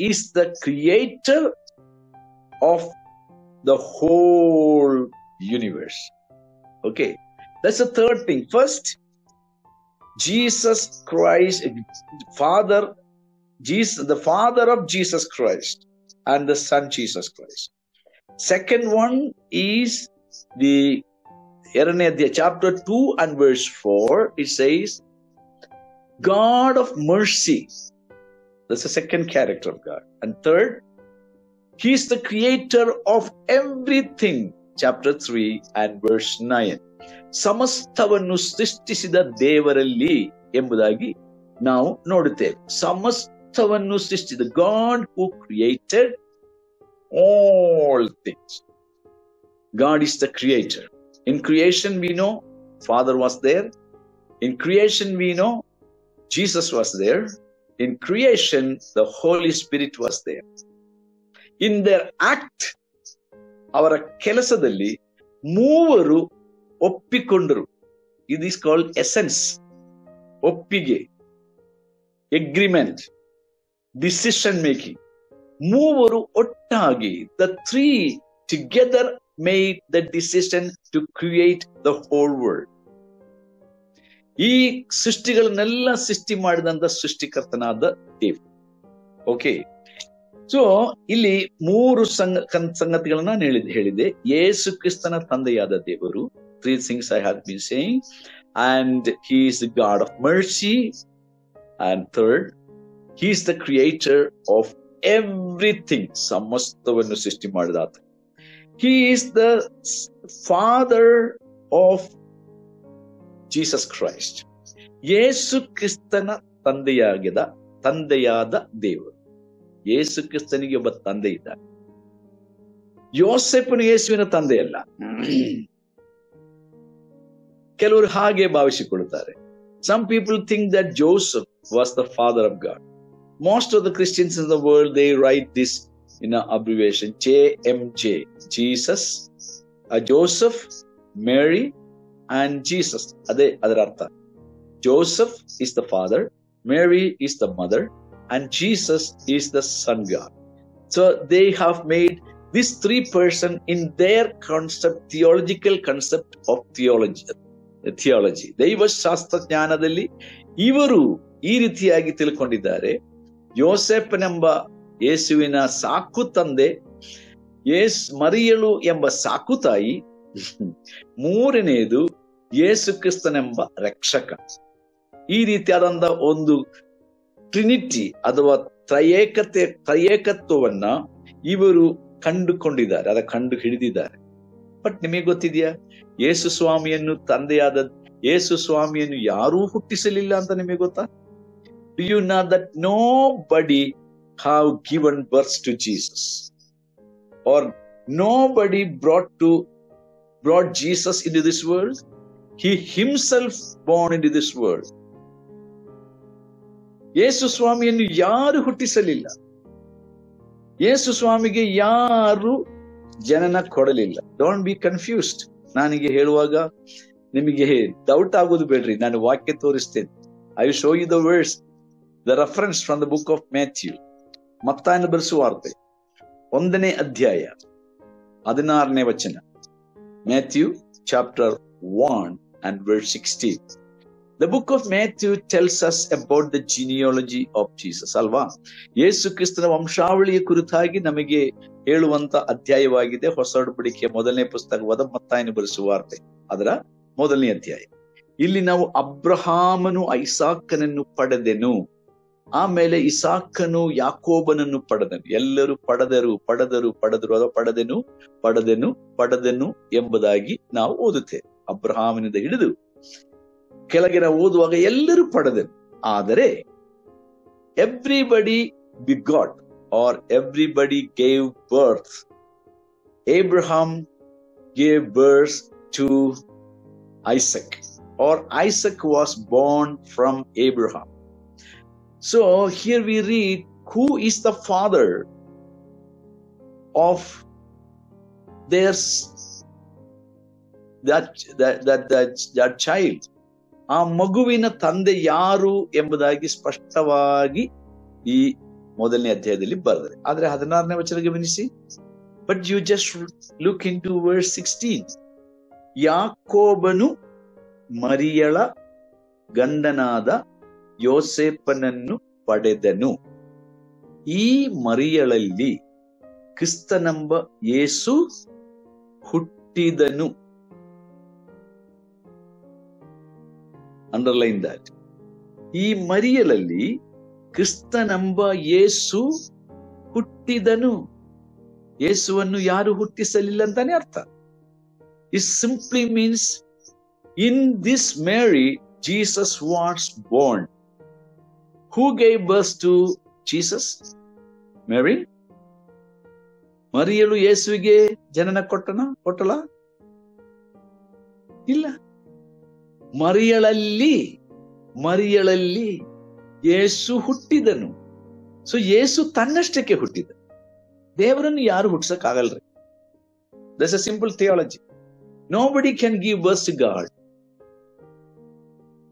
is the creator of the whole universe. Okay, that's the third thing. First, Jesus Christ, the Father of Jesus Christ and the Son Jesus Christ. Second one is the chapter 2 and verse 4. It says, God of mercy. That's the second character of God. And third, He is the creator of everything. Chapter 3 and verse 9. ಸಮಸ್ತವನ್ನು ಸೃಷ್ಟಿಸಿದ ದೇವರಲ್ಲಿ ಎಂಬುದಾಗಿ ನಾವು ನೋಡುತ್ತೇವೆ. ಸಮಸ್ತವನ್ನು ಸೃಷ್ಟಿಸಿದ, God who created all things. God is the creator. In creation we know Father was there. In creation we know Jesus was there. In creation the Holy Spirit was there. In their act, ಅವರ ಕೆಲಸದಲ್ಲಿ ಮೂವರು ಒಪ್ಪಿಕೊಂಡರು. It is called essence. ಒಪ್ಪಿಗೆ, agreement, decision making. ಮೂವರು ಒಟ್ಟಾಗಿ, the three together made the decision to create the whole world. ಈ ಸೃಷ್ಟಿಗಳನ್ನೆಲ್ಲ ಸೃಷ್ಟಿ ಮಾಡಿದಂತ ಸೃಷ್ಟಿಕರ್ತನಾದ ದೇವರು. ಓಕೆ, ಸೊ ಇಲ್ಲಿ 3 ಸಂಗತಿಗಳನ್ನ ನಾನು ಹೇಳಿದೆ. ಯೇಸು ಕ್ರಿಸ್ತನ ತಂದೆಯಾದ ದೇವರು, 3 things I have been saying, and He is the God of mercy, and third, He is the creator of everything. ಸಮಸ್ತವನ್ನು ಸೃಷ್ಟಿ ಮಾಡಿದಾತ. He is the Father of Jesus Christ. ಯೇಸು ಕ್ರಿಸ್ತನ ತಂದೆಯಾದ ದೇವರು. ಯೇಸು ಕ್ರಿಸ್ತನಿಗೆ ಒಬ್ಬ ತಂದೆ ಇದ್ದಾನೆ. ಯೋಸೇಫನು ಯೇಸುವಿನ ತಂದೆಯಲ್ಲ. ಕೆಲವರು ಹಾಗೆ ಭಾವಿಸಿಕೊಳ್ಳುತ್ತಾರೆ. Some people think that Joseph was the father of God. Most of the Christians in the world, they write this in an abbreviation, JMJ. Jesus, Joseph, Mary, and Jesus. ಅದರ ಅರ್ಥ. Joseph is the father, Mary is the mother, and Jesus is the son God. So they have made these 3 persons in their concept, theological concept of theology. ದೈವಶಾಸ್ತ್ರ ಜ್ಞಾನದಲ್ಲಿ ಇವರು ಈ ರೀತಿಯಾಗಿ ತಿಳ್ಕೊಂಡಿದ್ದಾರೆ. ಯೋಸೇಫನೆಂಬ ಯೇಸುವಿನ ಸಾಕು ತಂದೆ, ಮರಿಯಳು ಎಂಬ ಸಾಕು ತಾಯಿ, 3ನೇದು ಯೇಸು ಕ್ರಿಸ್ತನೆಂಬ ರಕ್ಷಕ. ಈ ರೀತಿಯಾದಂತ ಒಂದು ಟ್ರಿನಿಟಿ ಅಥವಾ ತ್ರಯೇಕತ್ವವನ್ನ ಇವರು ಕಂಡುಕೊಂಡಿದ್ದಾರೆ, ಕಂಡು ಹಿಡಿದಿದ್ದಾರೆ. ಬಟ್ ನಿಮಗೆ ಗೊತ್ತಿದೆಯಾ, ಯೇಸು ಸ್ವಾಮಿಯನ್ನು ಯಾರೂ ಹುಟ್ಟಿಸಲಿಲ್ಲ ಅಂತ ನಿಮಗೆ ಗೊತ್ತಾ? Do you know that nobody have given birth to Jesus? or nobody brought Jesus into this world. He himself born into this world. ಯೇಸು ಸ್ವಾಮಿಯನ್ನು ಯಾರು ಹುಟ್ಟಿಸಲಿಲ್ಲ. ಯೇಸು ಸ್ವಾಮಿಗೆ ಯಾರು ಜನನ ಕೊಡಲಿಲ್ಲ. Don't be confused. ನಾನಿಗೆ ಹೇಳುವಾಗ ನಿಮಗೆ ಡೌಟ್ ಆಗೋದು ಬೇಡ್ರಿ. ನಾನು ವಾಕ್ಯ ತೋರಿಸ್ತೇನೆ. I will show you the words, the reference from the book of Matthew. ಮತ್ತಾಯನ ಬರೆಸುವಾರ್ತೆ 1ನೇ ಅಧ್ಯಾಯ 16ನೇ ವಚನ. Matthew chapter 1 and verse 16. The book of Matthew tells us about the genealogy of Jesus. ಅಲ್ವಾ? ಯೇಸು ಕ್ರಿಸ್ತನ ವಂಶಾವಳಿಯ ಕುರಿತಾಗಿ ನಮಗೆ ಹೇಳುವಂತ ಅಧ್ಯಾಯವಾಗಿದೆ ಹೊಸ ಒಡಂಬಡಿಕೆಯ ಮೊದಲನೇ ಪುಸ್ತಕವಾದ ಮತ್ತಾಯನ ಬರೆಸುವಾರ್ತೆ ಅದರ 1ನೇ ಅಧ್ಯಾಯ. ಇಲ್ಲಿ ನಾವು ಅಬ್ರಹಾಮನು ಐಸಾಕನನ್ನು ಪಡೆದೆನು, ಆಮೇಲೆ ಇಸಾಕನು ಯಾಕೋಬನನ್ನು ಪಡೆದನು. ಎಲ್ಲರೂ ಪಡೆದರು ಅಥವಾ ಪಡೆದೆನು ಎಂಬುದಾಗಿ ನಾವು ಓದುತ್ತೇವೆ. ಅಬ್ರಹಾಮನಿಂದ ಹಿಡಿದು ಕೆಳಗೆ ನಾವು ಓದುವಾಗ ಎಲ್ಲರೂ ಪಡೆದನು. ಆದರೆ everybody ಬಿಗಾಟ್ or everybody gave birth. Abraham gave birth to Isaac, or Isaac was born from Abraham. So here we read who is the father of their that child. ಆ ಮಗುವಿನ ತಂದೆ ಯಾರು ಎಂಬುದಾಗಿ ಸ್ಪಷ್ಟವಾಗಿ ಈ 1ನೇ ಅಧ್ಯಾಯದಲ್ಲಿ ಬರೆದರೆ. ಆದ್ರೆ 16ನೇ ವಚನ ಗಮನಿಸಿ. But you just look into verse 16. ಯಾಕೋಬನು ಮರಿಯಳ ಗಂಡನಾದ ಯೋಸೇಫನನ್ನು ಪಡೆದನು. ಈ ಮರಿಯಳಲ್ಲಿ ಕ್ರಿಸ್ತನೆಂಬ ಯೇಸು ಹುಟ್ಟಿದನು. Underline that. ಈ ಮರಿಯಳಲ್ಲಿ ಕ್ರಿಸ್ತನೆಂಬ ಯೇಸು ಹುಟ್ಟಿದನು. ಯೇಸುವನ್ನು ಯಾರು ಹುಟ್ಟಿಸಲಿಲ್ಲ ಅಂತಾನೆ ಅರ್ಥ. It simply means in this Mary Jesus was born. Who gave birth to Jesus? Mary. ಮರಿಯಳು ಯೇಸುವಿಗೆ ಜನನ ಕೊಟ್ಟಳ? ಇಲ್ಲ. ಮರಿಯಳಲ್ಲಿ ಯೇಸು ಹುಟ್ಟಿದನು. ಸೊ ಯೇಸು ತನ್ನಷ್ಟಕ್ಕೆ ಹುಟ್ಟಿದ. ದೇವರನ್ನು ಯಾರು ಹುಟ್ಟಿಸಕ್ ಆಗಲ್ರಿ. That's a simple theology. Nobody can give birth to God.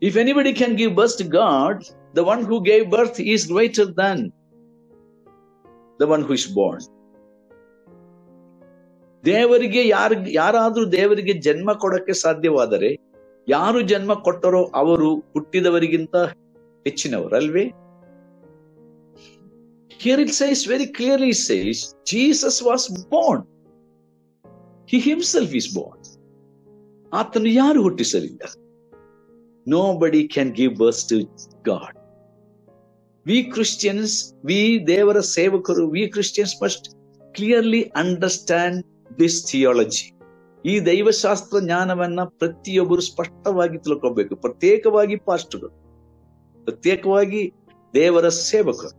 If anybody can give birth to God, the one who gave birth is greater than the one who is born. ದೇವರಿಗೆ ಯಾರಾದ್ರೂ ದೇವರಿಗೆ ಜನ್ಮ ಕೊಡಕ್ಕೆ ಸಾಧ್ಯವಾದರೆ ಯಾರು ಜನ್ಮ ಕೊಟ್ಟರೋ ಅವರು ಹುಟ್ಟಿದವರಿಗಿಂತ ಹೆಚ್ಚಿನವರಲ್ವೇ? Here it says very clearly, says Jesus was born. He himself is born. ಆತನು ಯಾರು ಹುಟ್ಟಿಸಲಿಲ್ಲ. Nobody can give birth to God. We Christians, we ದೇವರ ಸೇವಕರು, we Christians must clearly understand this theology. ಈ ದೈವಶಾಸ್ತ್ರ ಜ್ಞಾನವನ್ನ ಪ್ರತಿಯೊಬ್ಬರು ಸ್ಪಷ್ಟವಾಗಿ ತಿಳ್ಕೋಬೇಕು. ಪ್ರತ್ಯೇಕವಾಗಿ ಪಾಸ್ಟರ್ಗಳು, ಪ್ರತ್ಯೇಕವಾಗಿ ದೇವರ ಸೇವಕರು.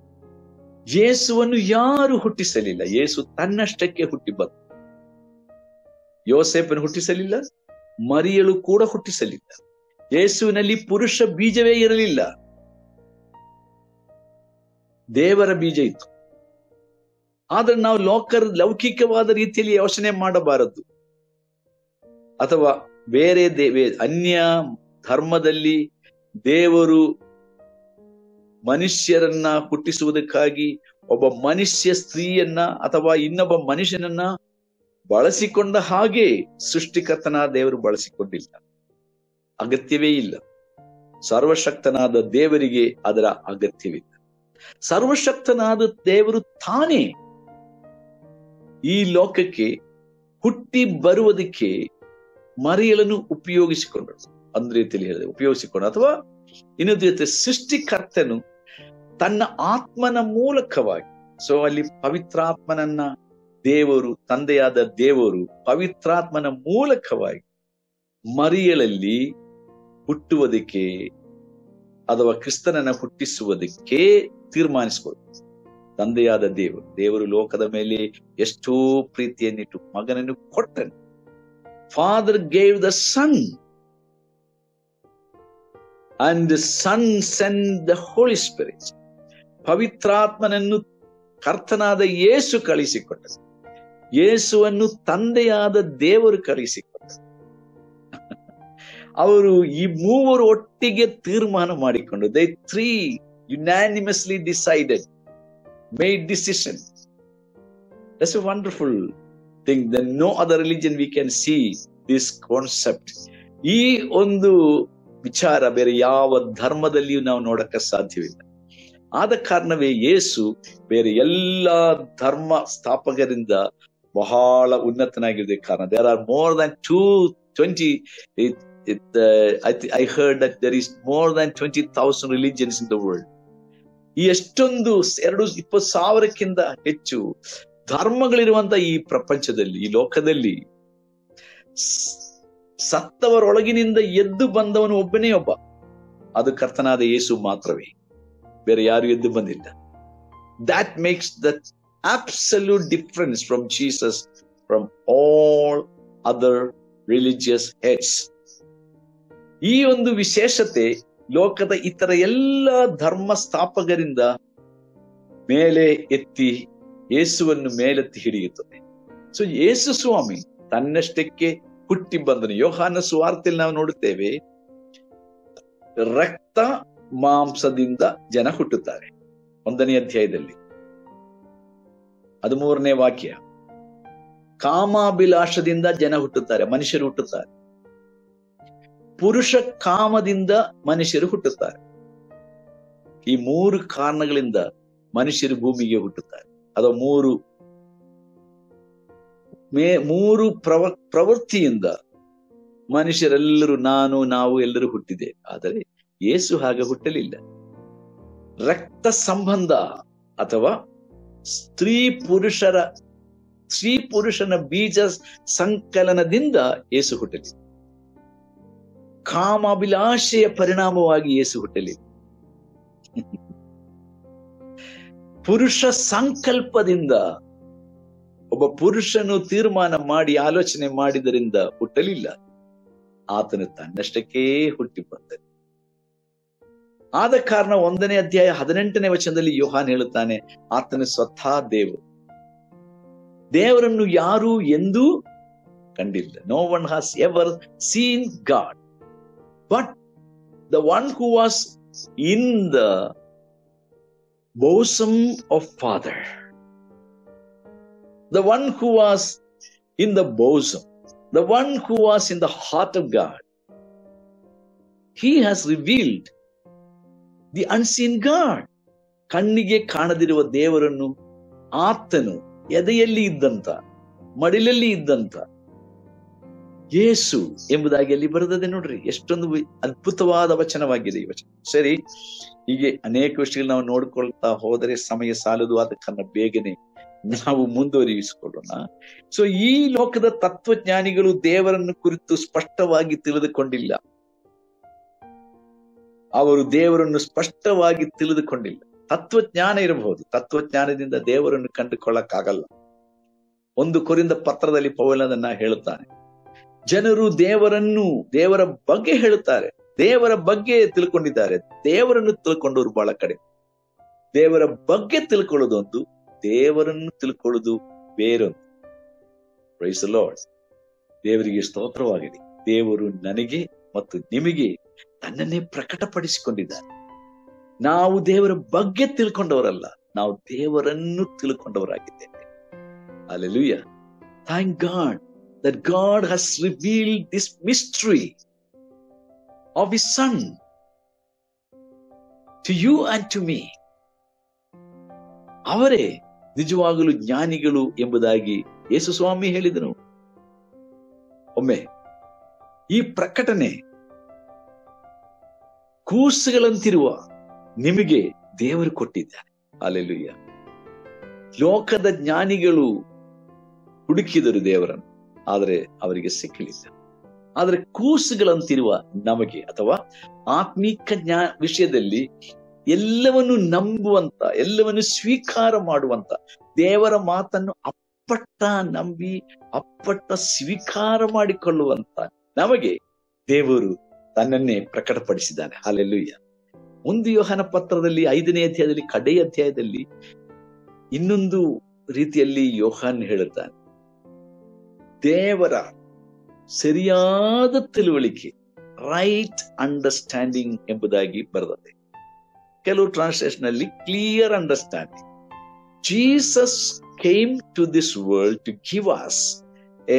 ಯೇಸುವನ್ನು ಯಾರು ಹುಟ್ಟಿಸಲಿಲ್ಲ. ಯೇಸು ತನ್ನಷ್ಟಕ್ಕೆ ಹುಟ್ಟಿ ಬಂದ. ಯೋಸೇಫನು ಹುಟ್ಟಿಸಲಿಲ್ಲ, ಮರಿಯಳು ಕೂಡ ಹುಟ್ಟಿಸಲಿಲ್ಲ. ಯೇಸುವಿನಲ್ಲಿ ಪುರುಷ ಬೀಜವೇ ಇರಲಿಲ್ಲ, ದೇವರ ಬೀಜ ಇತ್ತು. ಆದ್ರೆ ನಾವು ಲೌಕಿಕವಾದ ರೀತಿಯಲ್ಲಿ ಯೋಚನೆ ಮಾಡಬಾರದು. ಅಥವಾ ಬೇರೆ ಅನ್ಯ ಧರ್ಮದಲ್ಲಿ ದೇವರು ಮನುಷ್ಯರನ್ನ ಹುಟ್ಟಿಸುವುದಕ್ಕಾಗಿ ಒಬ್ಬ ಮನುಷ್ಯ ಸ್ತ್ರೀಯನ್ನ ಅಥವಾ ಇನ್ನೊಬ್ಬ ಮನುಷ್ಯನನ್ನ ಬಳಸಿಕೊಂಡ ಹಾಗೆ ಸೃಷ್ಟಿಕರ್ತನಾದ ದೇವರು ಬಳಸಿಕೊಂಡಿಲ್ಲ. ಅಗತ್ಯವೇ ಇಲ್ಲ. ಸರ್ವಶಕ್ತನಾದ ದೇವರಿಗೆ ಅದರ ಅಗತ್ಯವಿಲ್ಲ. ಸರ್ವಶಕ್ತನಾದ ದೇವರು ತಾನೇ ಈ ಲೋಕಕ್ಕೆ ಹುಟ್ಟಿ ಬರುವುದಕ್ಕೆ ಮರಿಯಳನ್ನು ಉಪಯೋಗಿಸಿಕೊಂಡರು. ಒಂದು ರೀತಿಯಲ್ಲಿ ಹೇಳಿದೆ ಉಪಯೋಗಿಸಿಕೊಂಡು, ಅಥವಾ ಇನ್ನೊಂದು ರೀತಿ ಸೃಷ್ಟಿಕರ್ತನು ತನ್ನ ಆತ್ಮನ ಮೂಲಕವಾಗಿ, ಸೊ ಅಲ್ಲಿ ಪವಿತ್ರಾತ್ಮನನ್ನ ದೇವರು, ತಂದೆಯಾದ ದೇವರು ಪವಿತ್ರಾತ್ಮನ ಮೂಲಕವಾಗಿ ಮರಿಯಳಲ್ಲಿ ಹುಟ್ಟುವುದಕ್ಕೆ ಅಥವಾ ಕ್ರಿಸ್ತನನ್ನ ಹುಟ್ಟಿಸುವುದಕ್ಕೆ ತೀರ್ಮಾನಿಸಿಕೊಂಡು ತಂದೆಯಾದ ದೇವರು ಲೋಕದ ಮೇಲೆ ಎಷ್ಟೋ ಪ್ರೀತಿಯನ್ನಿಟ್ಟು ಮಗನನ್ನು ಕೊಟ್ಟನು. Father gave the Son, and the Son sent the Holy Spirit. ಪವಿತ್ರಾತ್ಮನನ್ನು ಕರ್ತನಾದ ಯೇಸು ಕಳಿಸಿಕೊಟ್ಟರು. ಯೇಸುವನ್ನು ತಂದೆಯಾದ ದೇವರು ಕಳಿಸಿಕೊಟ್ಟರು. ಅವರು ಈ ಮೂವರು ಒಟ್ಟಿಗೆ ತೀರ್ಮಾನ ಮಾಡಿಕೊಂಡು, they three unanimously decided, made decision. That's a wonderful thing. Then no other religion we can see this concept. ಈ ಒಂದು ವಿಚಾರ ಬೇರೆ ಯಾವ ಧರ್ಮದಲ್ಲಿಯೂ ನಾವು ನೋಡಕ್ಕೆ ಸಾಧ್ಯವಿಲ್ಲ. ಆದ ಕಾರಣವೇ ಯೇಸು ಬೇರೆ ಎಲ್ಲ ಧರ್ಮ ಸ್ಥಾಪಕರಿಂದ ಬಹಳ ಉನ್ನತನಾಗಿರುವುದೇ ಕಾರಣ. There are more than 220. I heard that there is more than 20,000 religions in the world. ಈ ಎಷ್ಟೊಂದು 20,000ಕ್ಕಿಂತ ಹೆಚ್ಚು ಧರ್ಮಗಳಿರುವಂತ ಈ ಪ್ರಪಂಚದಲ್ಲಿ, ಈ ಲೋಕದಲ್ಲಿ ಸತ್ತವರೊಳಗಿನಿಂದ ಎದ್ದು ಬಂದವನು ಒಬ್ಬನೇ ಒಬ್ಬ, ಅದು ಕರ್ತನಾದ ಯೇಸು ಮಾತ್ರವೇ. ಬೇರೆ ಯಾರು ಎದ್ದು ಬಂದಿಲ್ಲ. That makes the absolute difference from Jesus, from all other religious heads. ಈ ಒಂದು ವಿಶೇಷತೆ ಲೋಕದ ಇತರ ಎಲ್ಲ ಧರ್ಮ ಸ್ಥಾಪಕರಿಂದ ಮೇಲೆ ಎತ್ತಿ ಯೇಸುವನ್ನು ಮೇಲೆತ್ತಿ ಹಿಡಿಯುತ್ತದೆ. ಸೊ ಯೇಸು ಸ್ವಾಮಿ ತನ್ನಷ್ಟಕ್ಕೆ ಹುಟ್ಟಿ ಬಂದನು. ಯೋಹಾನ ಸುವಾರ್ತೆಯಲ್ಲಿ ನಾವು ನೋಡುತ್ತೇವೆ, ರಕ್ತ ಮಾಂಸದಿಂದ ಜನ ಹುಟ್ಟುತ್ತಾರೆ. 1ನೇ ಅಧ್ಯಾಯದಲ್ಲಿ 13ನೇ ವಾಕ್ಯ. ಕಾಮಾಭಿಲಾಷದಿಂದ ಜನ ಹುಟ್ಟುತ್ತಾರೆ, ಮನುಷ್ಯರು ಹುಟ್ಟುತ್ತಾರೆ. ಪುರುಷ ಕಾಮದಿಂದ ಮನುಷ್ಯರು ಹುಟ್ಟುತ್ತಾರೆ. ಈ 3 ಕಾರಣಗಳಿಂದ ಮನುಷ್ಯರು ಭೂಮಿಗೆ ಹುಟ್ಟುತ್ತಾರೆ. ಅಥವಾ ಮೂರು ಪ್ರವೃತ್ತಿಯಿಂದ ಮನುಷ್ಯರೆಲ್ಲರೂ ನಾವು ಎಲ್ಲರೂ ಹುಟ್ಟಿದೆ. ಆದರೆ ಯೇಸು ಹಾಗೆ ಹುಟ್ಟಲಿಲ್ಲ. ರಕ್ತ ಸಂಬಂಧ ಅಥವಾ ಸ್ತ್ರೀ ಪುರುಷನ ಬೀಜ ಸಂಕಲನದಿಂದ ಯೇಸು ಹುಟ್ಟಲಿಲ್ಲ. ಕಾಮಾಭಿಲಾಷೆಯ ಪರಿಣಾಮವಾಗಿ ಯೇಸು ಹುಟ್ಟಲಿಲ್ಲ. ಪುರುಷ ಸಂಕಲ್ಪದಿಂದ ಒಬ್ಬ ಪುರುಷನು ತೀರ್ಮಾನ ಮಾಡಿ ಆಲೋಚನೆ ಮಾಡಿದರಿಂದ ಹುಟ್ಟಲಿಲ್ಲ. ಆತನು ತನ್ನಷ್ಟಕ್ಕೇ ಹುಟ್ಟಿ ಬಂದನು. ಆದ ಕಾರಣ 1ನೇ ಅಧ್ಯಾಯ 18ನೇ ವಚನದಲ್ಲಿ ಯೋಹಾನ್ ಹೇಳುತ್ತಾನೆ, ಆತನು ಸ್ವತಃ ದೇವರನ್ನು ಯಾರೂ ಎಂದೂ ಕಂಡಿಲ್ಲ. No one has ever seen God, but the one who was in the bosom of Father, the one who was in the bosom, the one who was in the heart of God, he has revealed the unseen God. ಕಣ್ಣಿಗೆ ಕಾಣದಿರುವ ದೇವರನ್ನು ಆತನು ಎದೆಯಲ್ಲಿ ಇದ್ದಂತ, ಮಡಿಲಲ್ಲಿ ಇದ್ದಂತ ಯೇಸು ಎಂಬುದಾಗಿ ಅಲ್ಲಿ ಬರೆದದೆ. ನೋಡ್ರಿ, ಎಷ್ಟೊಂದು ಅದ್ಭುತವಾದ ವಚನವಾಗಿದೆ ಈ ವಚನ. ಸರಿ, ಹೀಗೆ ಅನೇಕ ವಿಷಯಗಳು ನಾವು ನೋಡ್ಕೊಳ್ತಾ ಹೋದರೆ ಸಮಯ ಸಾಲದು. ಆದ ಕಾರಣ ಬೇಗನೆ ನಾವು ಮುಂದುವರಿಸಿಕೊಳ್ಳೋಣ. ಸೊ ಈ ಲೋಕದ ತತ್ವಜ್ಞಾನಿಗಳು ದೇವರನ್ನು ಕುರಿತು ಸ್ಪಷ್ಟವಾಗಿ ತಿಳಿದುಕೊಂಡಿಲ್ಲ. ಅವರು ದೇವರನ್ನು ಸ್ಪಷ್ಟವಾಗಿ ತಿಳಿದುಕೊಂಡಿಲ್ಲ. ತತ್ವಜ್ಞಾನ ಇರಬಹುದು, ತತ್ವಜ್ಞಾನದಿಂದ ದೇವರನ್ನು ಕಂಡುಕೊಳ್ಳಕ್ಕಾಗಲ್ಲ. 1 ಕೊರಿಂಥ ಪತ್ರದಲ್ಲಿ ಪೌಲನನ್ನ ಹೇಳುತ್ತಾನೆ, ಜನರು ದೇವರ ಬಗ್ಗೆ ಹೇಳುತ್ತಾರೆ, ದೇವರ ಬಗ್ಗೆ ತಿಳ್ಕೊಂಡಿದ್ದಾರೆ, ದೇವರನ್ನು ತಿಳ್ಕೊಂಡವರು ಬಹಳ ಕಡಿಮೆ. ದೇವರ ಬಗ್ಗೆ ತಿಳ್ಕೊಳ್ಳೋದೊಂದು, ದೇವರನ್ನು ತಿಳ್ಕೊಳ್ಳೋದು ಬೇರೊಂದು. Praise the Lord. ದೇವರಿಗೆ ಸ್ತೋತ್ರವಾಗಲಿ. ದೇವರು ನನಗೆ ಮತ್ತು ನಿಮಗೆ ತನ್ನನ್ನೇ ಪ್ರಕಟಪಡಿಸಿಕೊಂಡಿದ್ದಾರೆ. ನಾವು ದೇವರ ಬಗ್ಗೆ ತಿಳ್ಕೊಂಡವರಲ್ಲ, ನಾವು ದೇವರನ್ನು ತಿಳ್ಕೊಂಡವರಾಗಿದ್ದೇವೆ. Hallelujah. Thank God that God has revealed this mystery of His Son to you and to me. ಅವರೇ ನಿಜವಾಗಲೂ ಜ್ಞಾನಿಗಳು ಎಂಬುದಾಗಿ ಯೇಸು ಸ್ವಾಮಿ ಹೇಳಿದನು. ಒಮ್ಮೆ ಈ ಪ್ರಕಟಣೆ ಕೂಸುಗಳಂತಿರುವ ನಿಮಗೆ ದೇವರು ಕೊಟ್ಟಿದ್ದಾರೆ. ಹಲ್ಲೆಲೂಯಾ. ಲೋಕದ ಜ್ಞಾನಿಗಳು ಹುಡುಕಿದರು ದೇವರನ್ನು, ಆದರೆ ಅವರಿಗೆ ಸಿಕ್ಕಲಿಲ್ಲ. ಆದರೆ ಕೂಸುಗಳಂತಿರುವ ನಮಗೆ, ಅಥವಾ ಆತ್ಮೀಕ ವಿಷಯದಲ್ಲಿ ಎಲ್ಲವನ್ನು ನಂಬುವಂತ, ಎಲ್ಲವನ್ನು ಸ್ವೀಕಾರ ಮಾಡುವಂತ, ದೇವರ ಮಾತನ್ನು ಅಪ್ಪಟ್ಟ ನಂಬಿ ಅಪ್ಪಟ್ಟ ಸ್ವೀಕಾರ ಮಾಡಿಕೊಳ್ಳುವಂತ ನಮಗೆ ದೇವರು ತನ್ನನ್ನೇ ಪ್ರಕಟಪಡಿಸಿದ್ದಾನೆ. ಹಲ್ಲೆಲೂಯಾ. 1 ಯೋಹನ ಪತ್ರದಲ್ಲಿ 5ನೇ ಅಧ್ಯಾಯದಲ್ಲಿ, ಕಡೆಯ ಅಧ್ಯಾಯದಲ್ಲಿ ಇನ್ನೊಂದು ರೀತಿಯಲ್ಲಿ ಯೋಹಾನ್ ಹೇಳುತ್ತಾನೆ, ದೇವರ ಸರಿಯಾದ ತಿಳುವಳಿಕೆ, ರೈಟ್ ಅಂಡರ್ಸ್ಟ್ಯಾಂಡಿಂಗ್ ಎಂಬುದಾಗಿ ಬರೆದಿದೆ. ಕೆಲವು ಟ್ರಾನ್ಸ್ಲೇಷನ್ ಅಲ್ಲಿ clear understanding. Jesus came to this world to give us a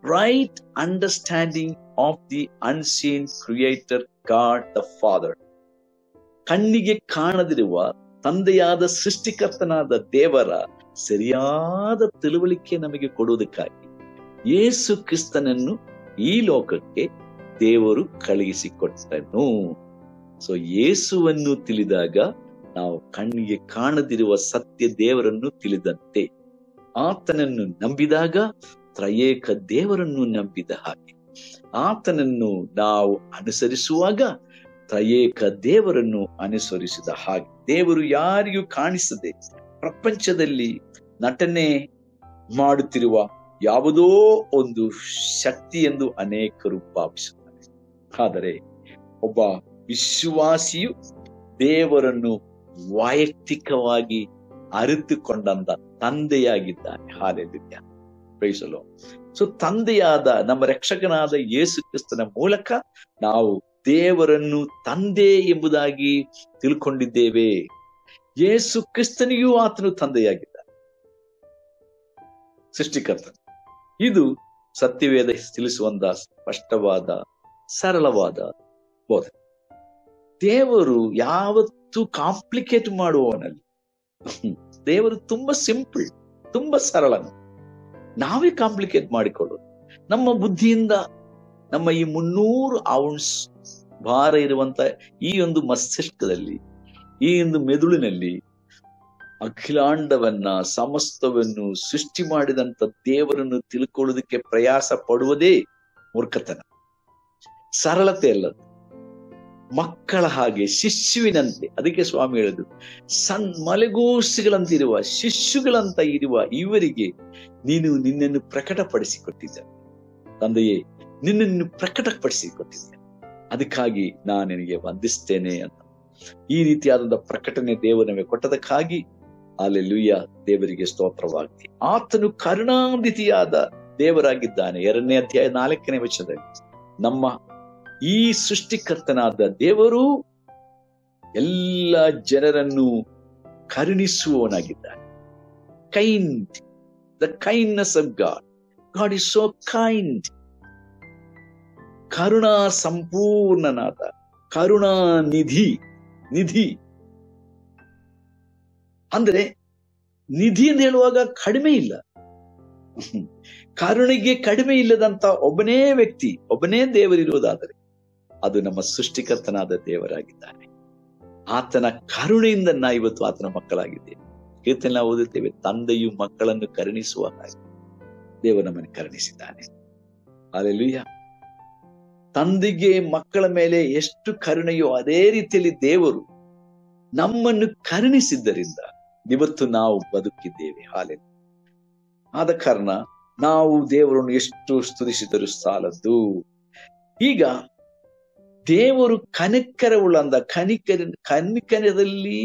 right understanding of the unseen creator God the Father. ಕಣ್ಣಿಗೆ ಕಾಣದಿರುವ ತಂದೆಯಾದ ಸೃಷ್ಟಿಕರ್ತನಾದ ದೇವರ ಸರಿಯಾದ ತಿಳುವಳಿಕೆ ನಮಗೆ ಕೊಡುವುದಕ್ಕಾಗಿ ಯೇಸು ಕ್ರಿಸ್ತನನ್ನು ಈ ಲೋಕಕ್ಕೆ ದೇವರು ಕಳುಹಿಸಿಕೊಟ್ಟನು. ಸೊ ಯೇಸುವನ್ನು ತಿಳಿದಾಗ ನಾವು ಕಣ್ಣಿಗೆ ಕಾಣದಿರುವ ಸತ್ಯ ದೇವರನ್ನು ತಿಳಿದಂತೆ, ಆತನನ್ನು ನಂಬಿದಾಗ ತ್ರಯೇಕ ದೇವರನ್ನು ನಂಬಿದ ಹಾಗೆ, ಆತನನ್ನು ನಾವು ಅನುಸರಿಸುವಾಗ ತ್ರಯೇಕ ದೇವರನ್ನು ಅನುಸರಿಸಿದ ಹಾಗೆ. ದೇವರು ಯಾರಿಗೂ ಕಾಣಿಸದೆ ಪ್ರಪಂಚದಲ್ಲಿ ನಟನೆ ಮಾಡುತ್ತಿರುವ ಯಾವುದೋ ಒಂದು ಶಕ್ತಿ ಎಂದು ಅನೇಕರು ಭಾವಿಸುತ್ತಾರೆ. ಆದರೆ ಒಬ್ಬ ವಿಶ್ವಾಸಿಯು ದೇವರನ್ನು ವೈಯಕ್ತಿಕವಾಗಿ ಅರಿತುಕೊಂಡಂತ ತಂದೆಯಾಗಿದ್ದಾನೆ. Hallelujah, praise the Lord. So ತಂದೆಯಾದ ನಮ್ಮ ರಕ್ಷಕನಾದ ಯೇಸು ಕ್ರಿಸ್ತನ ಮೂಲಕ ನಾವು ದೇವರನ್ನು ತಂದೆ ಎಂಬುದಾಗಿ ತಿಳ್ಕೊಂಡಿದ್ದೇವೆ. ಯೇಸು ಕ್ರಿಸ್ತನಿಗೂ ಆತನು ತಂದೆಯಾಗಿದ್ದಾನೆ, ಸೃಷ್ಟಿಕರ್ತ. ಇದು ಸತ್ಯವೇದ ತಿಳಿಸುವಂತ ಸ್ಪಷ್ಟವಾದ ಸರಳವಾದ ಬೋಧನೆ. ದೇವರು ಯಾವತ್ತೂ ಕಾಂಪ್ಲಿಕೇಟ್ ಮಾಡುವವನಲ್ಲಿ. ದೇವರು ತುಂಬಾ ಸಿಂಪಲ್, ತುಂಬಾ ಸರಳನು. ನಾವೇ ಕಾಂಪ್ಲಿಕೇಟ್ ಮಾಡಿಕೊಳ್ಳೋದು ನಮ್ಮ ಬುದ್ಧಿಯಿಂದ. ನಮ್ಮ ಈ 300 ಔನ್ಸ್ ಭಾರ ಇರುವಂತ ಈ ಒಂದು ಮಸ್ತಿಷ್ಕದಲ್ಲಿ, ಈ ಒಂದು ಮೆದುಳಿನಲ್ಲಿ ಅಖಿಲಾಂಡವನ್ನ, ಸಮಸ್ತವನ್ನು ಸೃಷ್ಟಿ ಮಾಡಿದಂತ ದೇವರನ್ನು ತಿಳ್ಕೊಳ್ಳೋದಕ್ಕೆ ಪ್ರಯಾಸ ಪಡುವುದೇ ಮೂರ್ಖತನ, ಸರಳತೆ ಅಲ್ಲದು. ಮಕ್ಕಳ ಹಾಗೆ, ಶಿಶುವಿನಂತೆ. ಅದಕ್ಕೆ ಸ್ವಾಮಿ ಹೇಳಿದ್ರು, ಮಲೆಗೂಸುಗಳಂತಿರುವ, ಶಿಶುಗಳಂತ ಇರುವ ಇವರಿಗೆ ನೀನು ನಿನ್ನನ್ನು ಪ್ರಕಟಪಡಿಸಿಕೊಟ್ಟಿದ್ದ ತಂದೆಯೇ, ನಿನ್ನನ್ನು ಪ್ರಕಟಪಡಿಸಿಕೊಟ್ಟಿದ್ದೆ, ಅದಕ್ಕಾಗಿ ನಾನು ನಿನಗೆ ವಂದಿಸ್ತೇನೆ ಅಂತ. ಈ ರೀತಿಯಾದಂತಹ ಪ್ರಕಟಣೆ ದೇವರು ನಮಗೆ ಕೊಟ್ಟದಕ್ಕಾಗಿ ಹಲ್ಲೆಲೂಯಾ, ದೇವರಿಗೆ ಸ್ತೋತ್ರವಾಗಲಿ. ಆತನು ಕರುಣಾನಿಧಿಯಾದ ದೇವರಾಗಿದ್ದಾನೆ. 2ನೇ ಅಧ್ಯಾಯ 4ನೇ ವಚನದಲ್ಲಿ ನಮ್ಮ ಈ ಸೃಷ್ಟಿಕರ್ತನಾದ ದೇವರು ಎಲ್ಲ ಜನರನ್ನು ಕರುಣಿಸುವವನಾಗಿದ್ದಾನೆ. Kind, the kindness of God. God is so kind. ಕರುಣಾ ಸಂಪೂರ್ಣನಾದ, ಕರುಣಾ ನಿಧಿ. ನಿಧಿ ಅಂದ್ರೆ ನಿಧಿ ಎಂದು ಹೇಳುವಾಗ ಕಡಿಮೆ ಇಲ್ಲ. ಕರುಣೆಗೆ ಕಡಿಮೆ ಇಲ್ಲದಂತ ಒಬ್ಬನೇ ವ್ಯಕ್ತಿ, ಒಬ್ಬನೇ ದೇವರಿರುವುದಾದರೆ ಅದು ನಮ್ಮ ಸೃಷ್ಟಿಕರ್ತನಾದ ದೇವರಾಗಿದ್ದಾನೆ. ಆತನ ಕರುಣೆಯಿಂದ ನಾವು ಇವತ್ತು ಆತನ ಮಕ್ಕಳಾಗಿದ್ದೇವೆ. ಕೀರ್ತನೆ ಓದುತ್ತೇವೆ, ತಂದೆಯು ಮಕ್ಕಳನ್ನು ಕರುಣಿಸುವ ಹಾಗೆ ದೇವರು ನಮ್ಮನ್ನು ಕರುಣಿಸಿದ್ದಾನೆ. ಹಲ್ಲೆಲೂಯಾ. ತಂದೆಗೆ ಮಕ್ಕಳ ಮೇಲೆ ಎಷ್ಟು ಕರುಣೆಯೋ ಅದೇ ರೀತಿಯಲ್ಲಿ ದೇವರು ನಮ್ಮನ್ನು ಕರುಣಿಸಿದ್ದರಿಂದ ಇವತ್ತು ನಾವು ಬದುಕಿದ್ದೇವೆ. ಹಾಲೆಲೂಯಾ. ಆದ ಕಾರಣ ನಾವು ದೇವರನ್ನು ಎಷ್ಟು ಸ್ತುತಿಸಿದರೂ ಸಾಲದ್ದು. ಈಗ ದೇವರು ಕನಿಕರವುಳ್ಳ ಕನಿಕರದಲ್ಲಿ